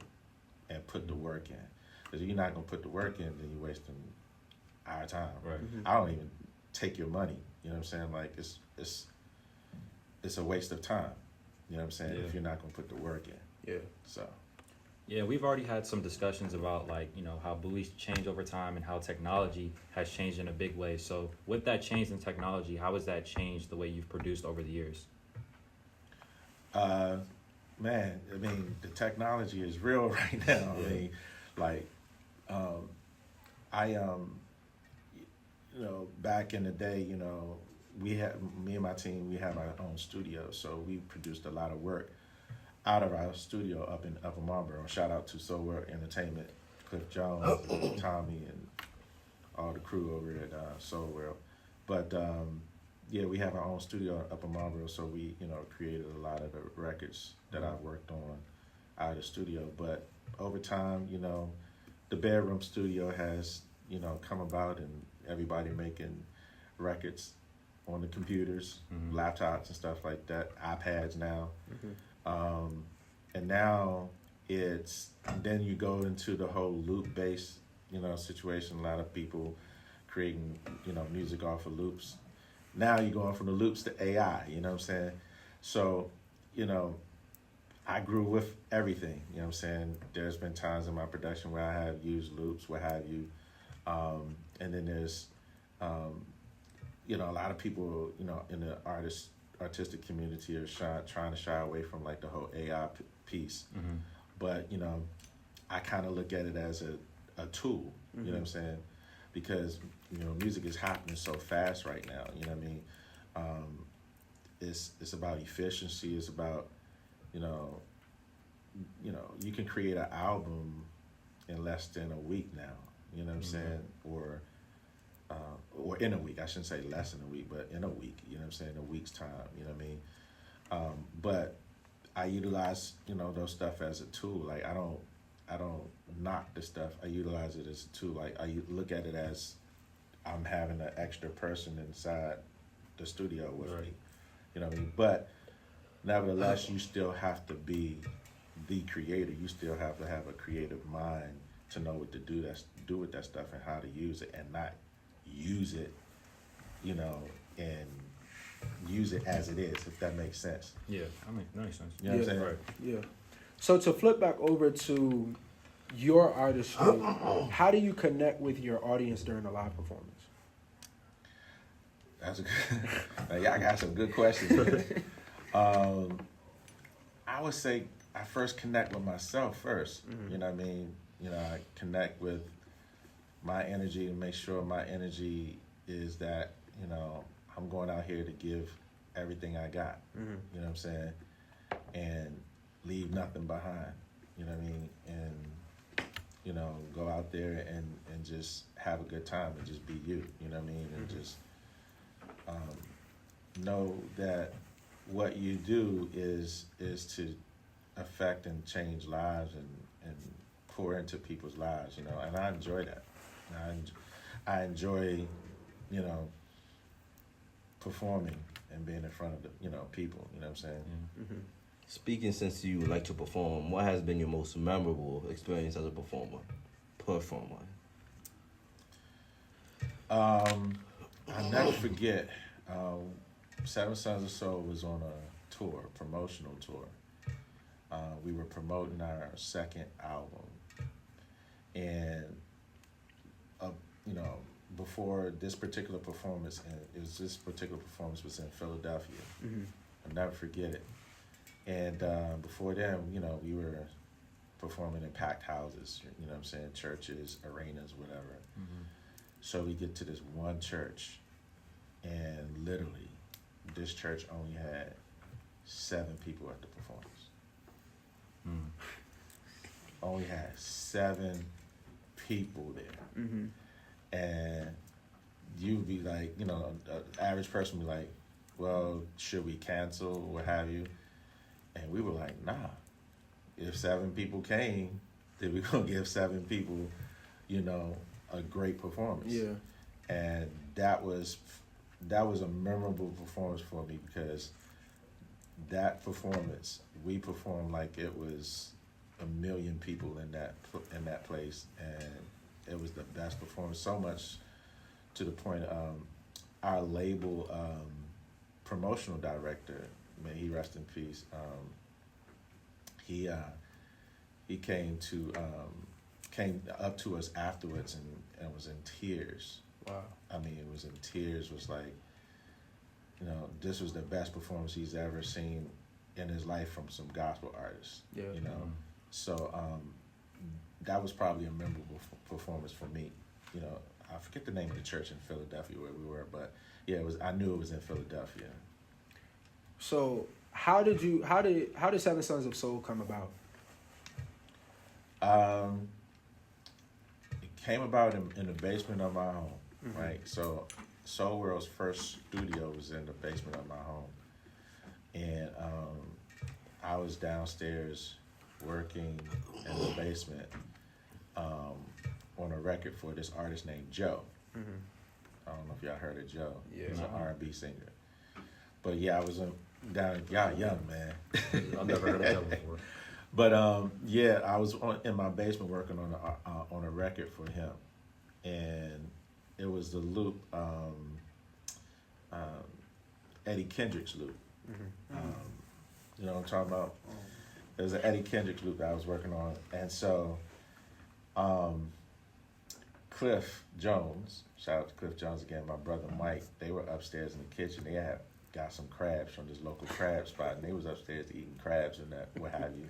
and put the work in. Because if you're not gonna put the work in, then you're wasting our time. Right. I don't even take your money. You know what I'm saying? Like it's a waste of time. You know what I'm saying? Yeah. If you're not gonna put the work in. Yeah. So. Yeah, we've already had some discussions about like, you know, how buoys change over time and how technology has changed in a big way. So with that change in technology, how has that changed the way you've produced over the years? Man, I mean, the technology is real right now. I mean, like, you know, back in the day, you know, me and my team, we have our own studio, so we produced a lot of work out of our studio up in Upper Marlboro. Shout out to Soul World Entertainment, Cliff Jones, and Tommy, and all the crew over at Soul World. But yeah, we have our own studio in Upper Marlboro, so we, you know, created a lot of the records that I've worked on out of the studio. But over time, you know, the bedroom studio has, you know, come about, and everybody making records on the computers, laptops and stuff like that, iPads now. And now then you go into the whole loop-based, you know, situation. A lot of people creating, you know, music off of loops. Now you're going from the loops to AI, you know what I'm saying? So, you know, I grew with everything, you know what I'm saying? There's been times in my production where I have used loops, what have you. And then there's, you know, a lot of people, you know, in the artistic community are trying to shy away from like the whole AI piece. But, you know, I kind of look at it as a tool, you know what I'm saying? Because, you know, music is happening so fast right now, you know what I mean? It's about efficiency, it's about, you know, you can create an album in less than a week now, you know what I'm saying? Or in a week, I shouldn't say less than a week, but in a week, you know what I'm saying, a week's time, you know what I mean? But I utilize, you know, those stuff as a tool. Like I don't knock the stuff. I utilize it as a tool. Like I look at it as I'm having an extra person inside the studio with me. You know what I mean? But nevertheless, you still have to be the creator. You still have to have a creative mind to know what to do with that stuff and how to use it, and not use it, you know, and use it as it is, if that makes sense. Yeah, I mean, that makes sense. You know what I'm saying? Right. Yeah. So to flip back over to your artistry, how do you connect with your audience during a live performance? That's a good. Y'all got some good questions. I would say I first connect with myself first. You know what I mean? You know, I connect with my energy and make sure my energy is that, you know, I'm going out here to give everything I got. You know what I'm saying? And leave nothing behind. You know what I mean? And, you know, go out there and just have a good time and just be you. You know what I mean? And just know that what you do is to affect and change lives and pour into people's lives, you know, and I enjoy that. I enjoy, you know, performing and being in front of the, you know, people, you know what I'm saying? Speaking since you like to perform, what has been your most memorable experience as a performer? I'll never forget, Seven Sons of Soul was on a tour, promotional tour. We were promoting our second album. And, you know, before this particular performance, this particular performance was in Philadelphia. I'll never forget it. And before then, you know, we were performing in packed houses, you know what I'm saying, churches, arenas, whatever. So we get to this one church, and literally, this church only had 7 people at the performance. Only had 7 people there. Mm-hmm. And you'd be like, you know, an average person would be like, well, should we cancel or what have you? And we were like, nah. If 7 people came, then we're going to give 7 people, you know, a great performance. Yeah. And that was a memorable performance for me, because that performance, we performed like it was 1 million people in that place, and it was the best performance. So much to the point, our label promotional director, may he rest in peace. He came up to us afterwards and was in tears. Wow. I mean, it was in tears. Was like, you know, this was the best performance he's ever seen in his life from some gospel artists. Yeah. You know, so that was probably a memorable performance for me. You know, I forget the name of the church in Philadelphia where we were, but yeah, it was. I knew it was in Philadelphia. So how did Seven Sons of Soul come about? It came about in the basement of my home, right? So Soul World's first studio was in the basement of my home, and I was downstairs working in the basement on a record for this artist named Joe. I don't know if y'all heard of Joe. Yeah. He's an R&B singer. But yeah, I was down. Y'all young, man. I've never heard of Joe before. But yeah, I was in my basement working on a record for him, and it was the loop, Eddie Kendrick's loop. You know what I'm talking about? It was an Eddie Kendrick's loop that I was working on, and so Cliff Jones, shout out to Cliff Jones again, my brother Mike, they were upstairs in the kitchen. They had got some crabs from this local crab spot, and they was upstairs eating crabs and that, what have you.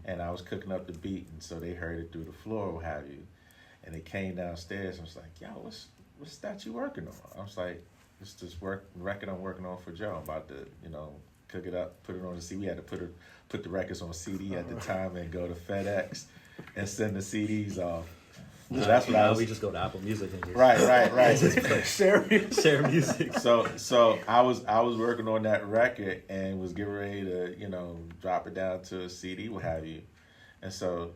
And I was cooking up the beat, and so they heard it through the floor, what have you. And they came downstairs and was like, yo, what's that you working on? I was like, it's this record I'm working on for Joe. I'm about to, you know, cook it up, put it on the CD. We had to put the records on CD at the time and go to FedEx and send the CDs off. So that's what we just go to Apple Music and just right. share music. So I was working on that record and was getting ready to, you know, drop it down to a CD, what have you. And so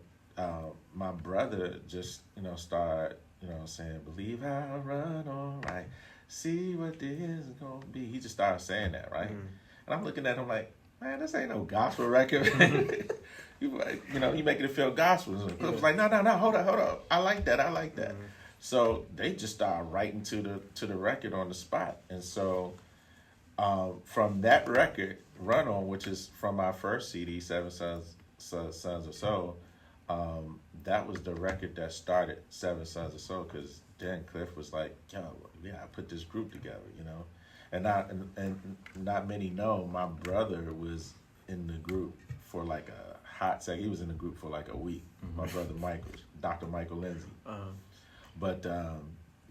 my brother just, you know, started, you know, saying, believe I'll run on, right? See what this is gonna be. He just started saying that, right? And I'm looking at him like, man, this ain't no gospel record. You know, he making it feel gospel. So I was like, no, hold up. I like that. So they just started writing to the record on the spot. And so from that record, Run On, which is from our first CD, Seven Sons of Soul, that was the record that started Seven Sons of Soul, because then Cliff was like, yo, yeah, I put this group together, you know. And not many know my brother was in the group for like a hot second. He was in the group for like a week. My brother Michael, Dr. Michael Lindsey. But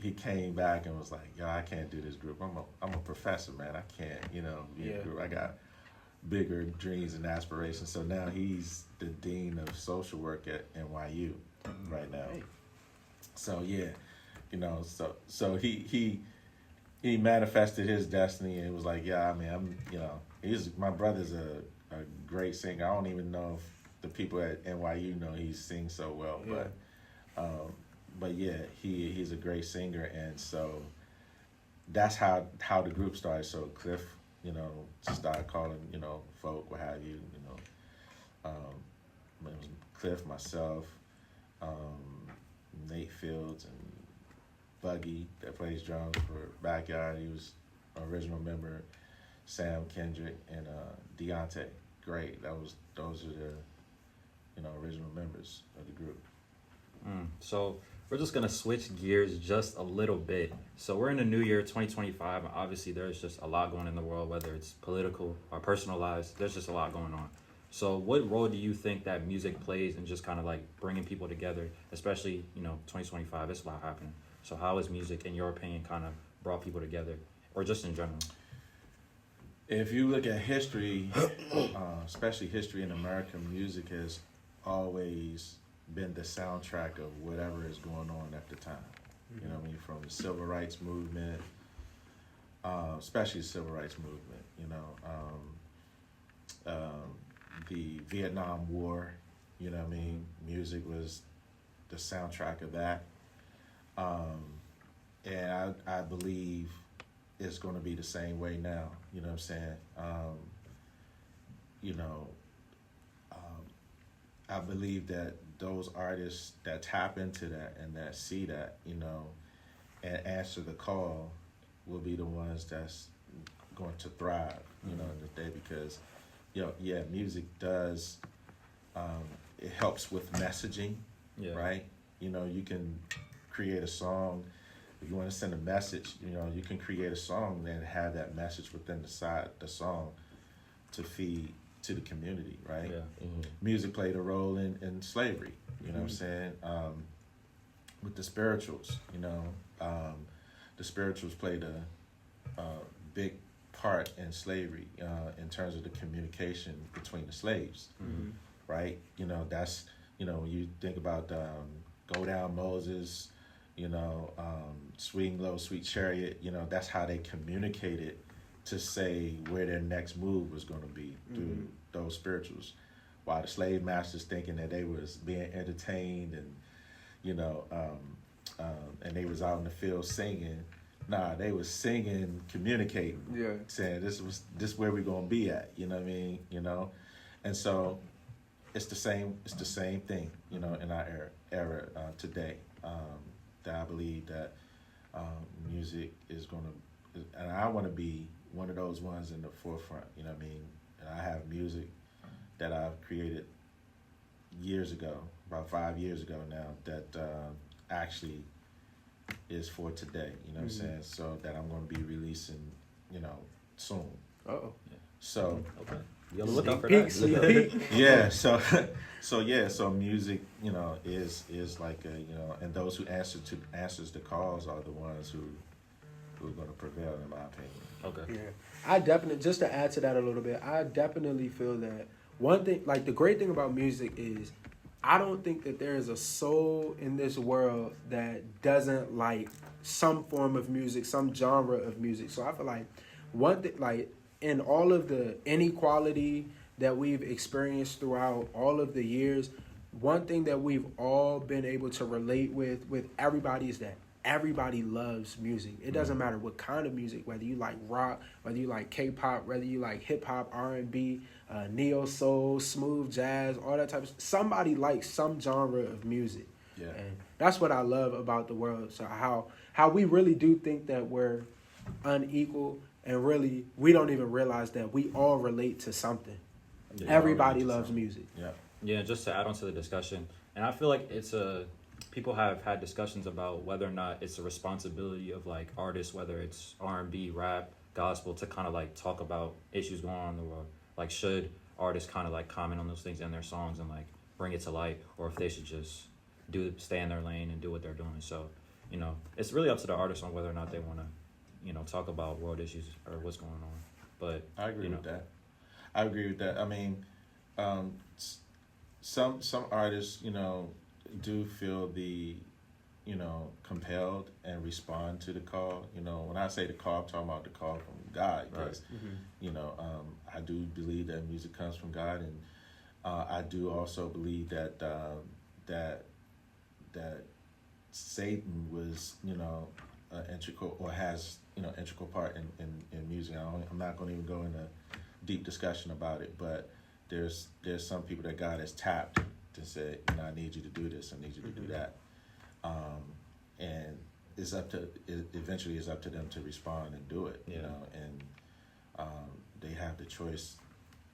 he came back and was like, yo, I can't do this group. I'm a professor, man. I can't, you know, be in a group. I got bigger dreams and aspirations. So now he's the dean of social work at NYU right now. So yeah, you know, so he manifested his destiny and was like, yeah, I mean, I'm, you know, my brother's a great singer. I don't even know if the people at NYU know he sings so well, but yeah, he's a great singer, and so that's how the group started. So Cliff, you know, started calling, you know, folk, what have you, you know, it was Cliff, myself, Nate Fields, and Buggy that plays drums for Backyard. He was an original member. Sam Kendrick and Deontay. Great. Those are the, you know, original members of the group. So we're just gonna switch gears just a little bit. So we're in the new year, 2025, and obviously there's just a lot going on in the world, whether it's political or personal lives. There's just a lot going on. So what role do you think that music plays in just kind of like bringing people together, especially, you know, 2025? It's a lot happening. So how has music, in your opinion, kind of brought people together or just in general? If you look at history, especially history in American music, has always been the soundtrack of whatever is going on at the time. You know what I mean? From the civil rights movement, especially the civil rights movement, you know, the Vietnam War, you know what I mean? Music was the soundtrack of that. And I believe it's going to be the same way now, you know what I'm saying? You know, I believe that those artists that tap into that and that see that, you know, and answer the call will be the ones that's going to thrive, you know, in the day, because, you know, yeah, music does, it helps with messaging, right? You know, you can create a song. If you want to send a message, you know, you can create a song and have that message within the song to feed to the community, right? Yeah. Music played a role in slavery, you know what I'm saying? With the spirituals, you know, the spirituals played a big part in slavery in terms of the communication between the slaves, right? You know, that's, you know, when you think about Go Down Moses, you know, Swing Low, Sweet Chariot, you know, that's how they communicated to say where their next move was going to be through those spirituals, while the slave masters thinking that they was being entertained and, you know, and they was out in the field singing. Nah, they was singing, communicating, saying this where we gonna be at. You know what I mean? You know, and so it's the same thing. You know, in our era today, that I believe that music is gonna, and I want to be one of those ones in the forefront. You know what I mean? And I have music that I've created years ago, about 5 years ago now, that actually is for today, you know what I'm saying? So that I'm going to be releasing, you know, soon. Uh-oh. So, Okay. You on the lookout for that. yeah, so music, you know, is like a, you know, and those who answers the calls are the ones who are going to prevail, in my opinion. Okay. Yeah, I definitely, just to add to that a little bit, I definitely feel that one thing, like the great thing about music is I don't think that there is a soul in this world that doesn't like some form of music, some genre of music. So I feel like one thing, like in all of the inequality that we've experienced throughout all of the years, one thing that we've all been able to relate with everybody is that everybody loves music. It doesn't matter what kind of music, whether you like rock, whether you like K-pop, whether you like hip-hop, R&B, neo-soul, smooth jazz, all that type of stuff. Somebody likes some genre of music. Yeah. And that's what I love about the world. So how we really do think that we're unequal, and really we don't even realize that we all relate to something. Yeah, Everybody loves music. Yeah. Yeah, just to add on to the discussion, and I feel like people have had discussions about whether or not it's a responsibility of like artists, whether it's R&B, rap, gospel, to kind of like talk about issues going on in the world. Like, should artists kind of like comment on those things in their songs and like bring it to light, or if they should just stay in their lane and do what they're doing. So, you know, it's really up to the artists on whether or not they want to, you know, talk about world issues or what's going on. But I agree with that. I agree with that. I mean, some artists, you know, do feel the, you know, compelled and respond to the call. You know, when I say the call, I'm talking about the call from God, because, you know, I do believe that music comes from God, and I do also believe that that Satan was, you know, integral, or has, you know, integral part in music. I'm not going to even go into deep discussion about it, but there's some people that God has tapped to say, you know, I need you to do this, I need you to do that, and eventually it's up to them to respond and do it, you know, and they have the choice,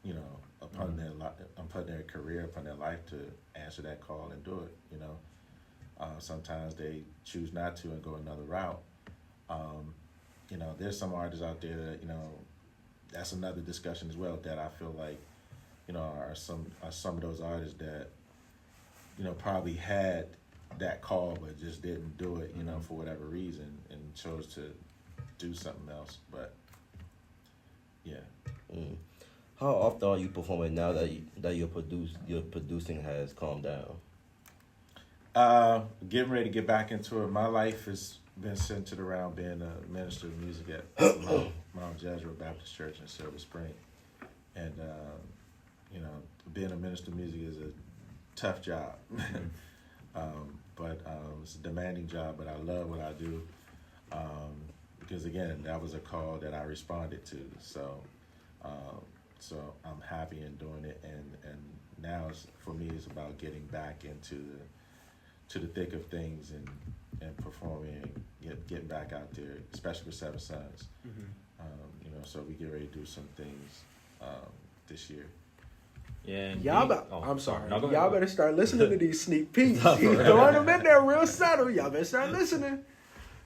you know, upon their career, upon their life, to answer that call and do it, you know. Sometimes they choose not to and go another route. You know, there's some artists out there that, you know, that's another discussion as well, that I feel like, you know, are some of those artists that, you know, probably had that call but just didn't do it, you know, for whatever reason, and chose do something else. But yeah. Mm. How often are you performing now that your producing has calmed down? Getting ready to get back into it. My life has been centered around being a minister of music at Mount Jezreel Baptist Church in Silver Spring. And, being a minister of music is a tough job. But it's a demanding job, but I love what I do. Because, again, that was a call that I responded to. So I'm happy in doing it. And now, for me, it's about getting back into the thick of things and performing, getting back out there, especially with Seven Sons. So we get ready to do some things this year. Yeah, I'm sorry. No, y'all better start listening to these sneak peeks. He's throwing them in there real subtle. Y'all better start listening.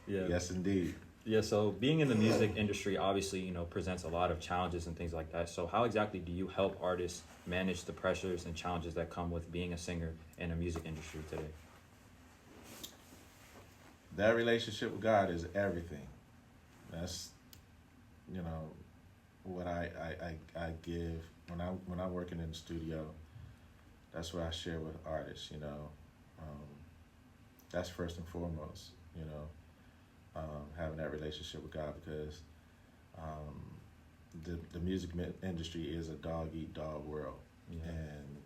Yeah. Yes, indeed. Yeah, so being in the music industry obviously, presents a lot of challenges and things like that. So how exactly do you help artists manage the pressures and challenges that come with being a singer in a music industry today? That relationship with God is everything. That's, what I give when I'm working in the studio. That's what I share with artists. That's first and foremost. Having that relationship with God, because the music industry is a dog-eat-dog world. Yeah. And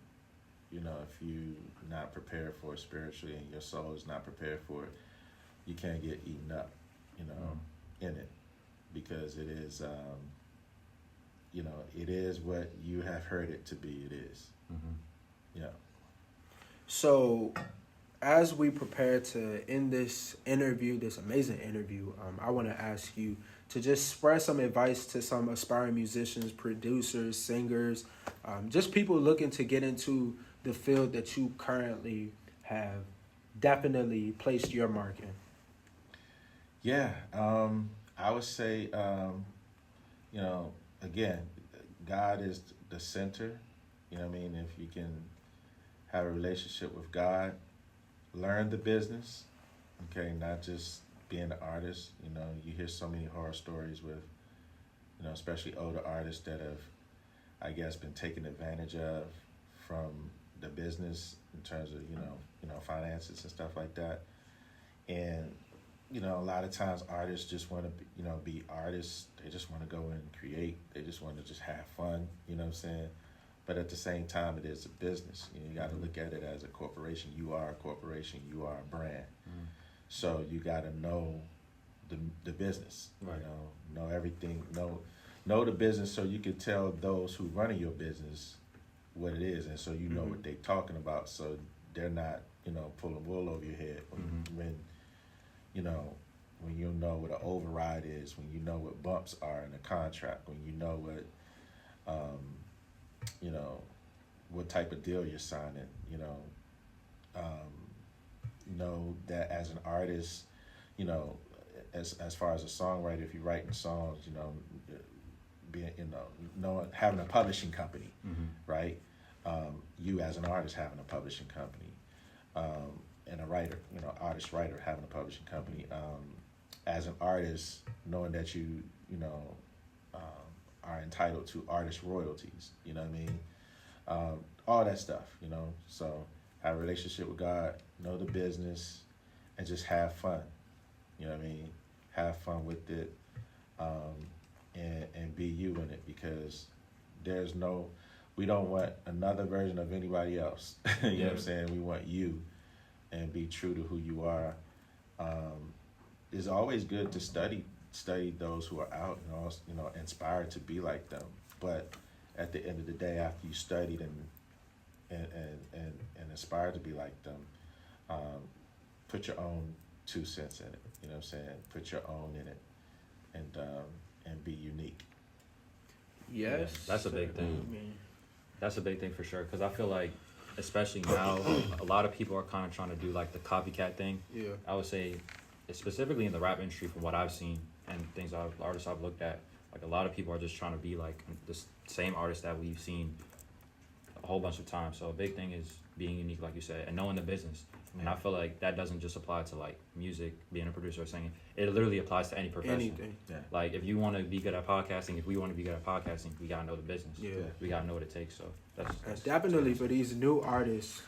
if you're not prepared for it spiritually and your soul is not prepared for it, you can't get eaten up, in it, because it is, it is what you have heard it to be. It is. Mm-hmm. Yeah. So, as we prepare to end this interview, this amazing interview, I want to ask you to just spread some advice to some aspiring musicians, producers, singers, just people looking to get into the field that you currently have definitely placed your mark in. Yeah, I would say, again, God is the center. If you can have a relationship with God, learn the business, okay, not just being an artist. You hear so many horror stories with, especially older artists that have, I guess, been taken advantage of from the business in terms of, finances and stuff like that. And, a lot of times artists just want to, be artists. They just want to go and create. They just want to just have fun, you know what I'm saying? But at the same time, it is a business. You got to look at it as a corporation. You are a corporation. You are a brand. So you got to know the business. Right. Know everything. Know the business, so you can tell those who running your business what it is, and so you know what they're talking about. So they're not, pulling wool over your head when you know what an override is, when you know what bumps are in a contract, when you know what what type of deal you're signing, know that as an artist, as far as a songwriter, if you're writing songs, being, having a publishing company, right? You as an artist having a publishing company, and a writer, artist-writer having a publishing company. As an artist, knowing that you are entitled to artist royalties, you know what I mean? All that stuff, so have a relationship with God, know the business, and just have fun, you know what I mean? Have fun with it, and be you in it, because we don't want another version of anybody else. You know what I'm saying? We want you, and be true to who you are. It's always good to study those who are out and also, inspired to be like them. But at the end of the day, after you studied and inspired to be like them, put your own 2 cents in it. You know what I'm saying? Put your own in it, and be unique. Yes. Yeah, that's a big thing. That's a big thing for sure, because I feel like, especially now, a lot of people are kind of trying to do like the copycat thing. Yeah. I would say, specifically in the rap industry, from what I've seen and artists I've looked at, like a lot of people are just trying to be like the same artist that we've seen a whole bunch of times. So a big thing is being unique, like you said, and knowing the business. And I feel like that doesn't just apply to like music, being a producer or singing. It literally applies to any profession. Anything. Yeah. Like if you want to be good at podcasting, if we want to be good at podcasting, we gotta know the business. Yeah. We gotta know what it takes. So that's Definitely for these new artists,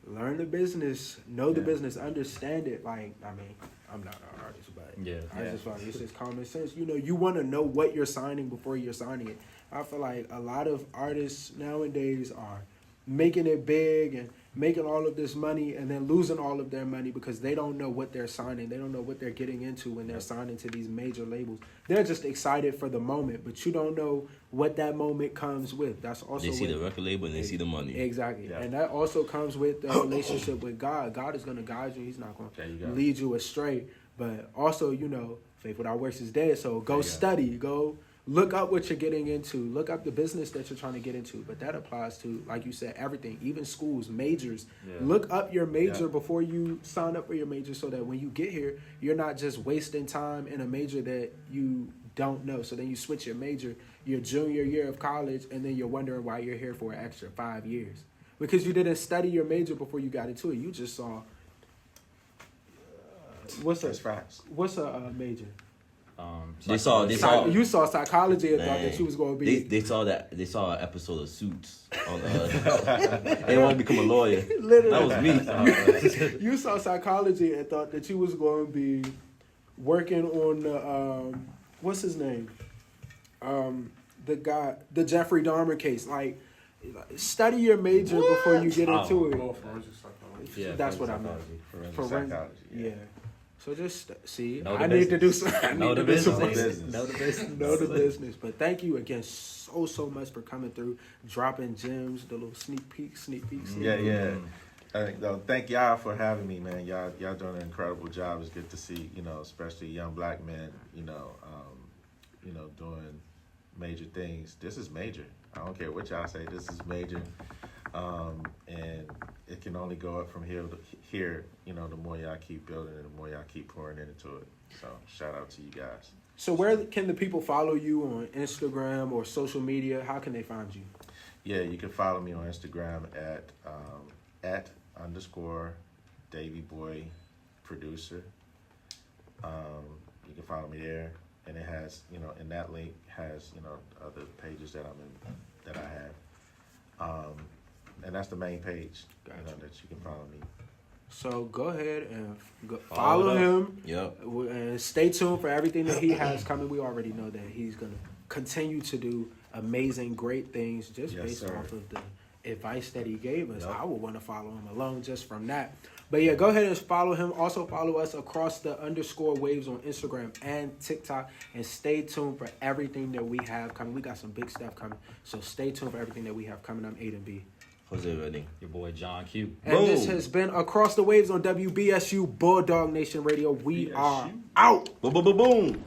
learn the business, know the Yeah. business, understand it. Like, I mean, I'm not an artist, but Yeah. I Yeah. just feel like it's just common sense. You know, you want to know what you're signing before you're signing it. I feel like a lot of artists nowadays are making it big and making all of this money and then losing all of their money because they don't know what they're signing. They don't know what they're getting into when they're signing to these major labels. They're just excited for the moment, but you don't know what that moment comes with. That's also They see what- the record label and they see the money. Exactly. Yeah. And that also comes with the relationship with God. God is going to guide you. He's not going There you to go. lead you astray. But also, you know, faith without works is dead. So go There you go. study. Go look up what you're getting into. Look up the business that you're trying to get into. But that applies to, like you said, everything, even schools, majors. Yeah. Look up your major Yeah. before you sign up for your major so that when you get here, you're not just wasting time in a major that you don't know. So then you switch your major your junior year of college and then you're wondering why you're here for an extra 5 years. Because you didn't study your major before you got into it. You just saw That's facts. what's a major? They saw You saw psychology and thought Man, that you was going to be they saw an episode of Suits on they want to become a lawyer. literally. That was me. You saw psychology and thought that you was going to be working on the what's his name? The Jeffrey Dahmer case. Like, study your major before you get into it. Oh, forensic psychology. Yeah, That's what I meant. Forensic Forensic- psychology. Yeah. So just see. Know the I need to do business. some. I Know need the to do some business. research. Know the business. Know the business. But thank you again so much for coming through, dropping gems, the little sneak peek. Yeah, yeah. Thank y'all for having me, man. Y'all doing an incredible job. It's good to see, you know, especially young black men, doing major things. This is major. I don't care what y'all say. This is major, and it can only go up from here. You know, the more y'all keep building it, the more y'all keep pouring into it. So shout out to you guys. So where can the people follow you on Instagram or social media? How can they find you? Yeah, you can follow me on Instagram at _ Davy Boy Producer. You can follow me there, and it has, you know, and that link has, you know, other pages that I have, and that's the main page, you know, Gotcha. that you can follow me. So go ahead and Follow follow it him. Yep. And stay tuned for everything that he has coming. We already know that he's going to continue to do amazing, great things just Yes, based sir. off of the advice that he gave us. Yep. I would want to follow him alone just from that. But yeah, go ahead and follow him. Also follow us _waves on Instagram and TikTok. And stay tuned for everything that we have coming. We got some big stuff coming. So stay tuned for everything that we have coming. I'm Aiden B. Jose Redding. your boy John Q. And this Boom. has been Across the Waves on WBSU Bulldog Nation Radio. We BSU. are out. Boom, boom, boom, boom.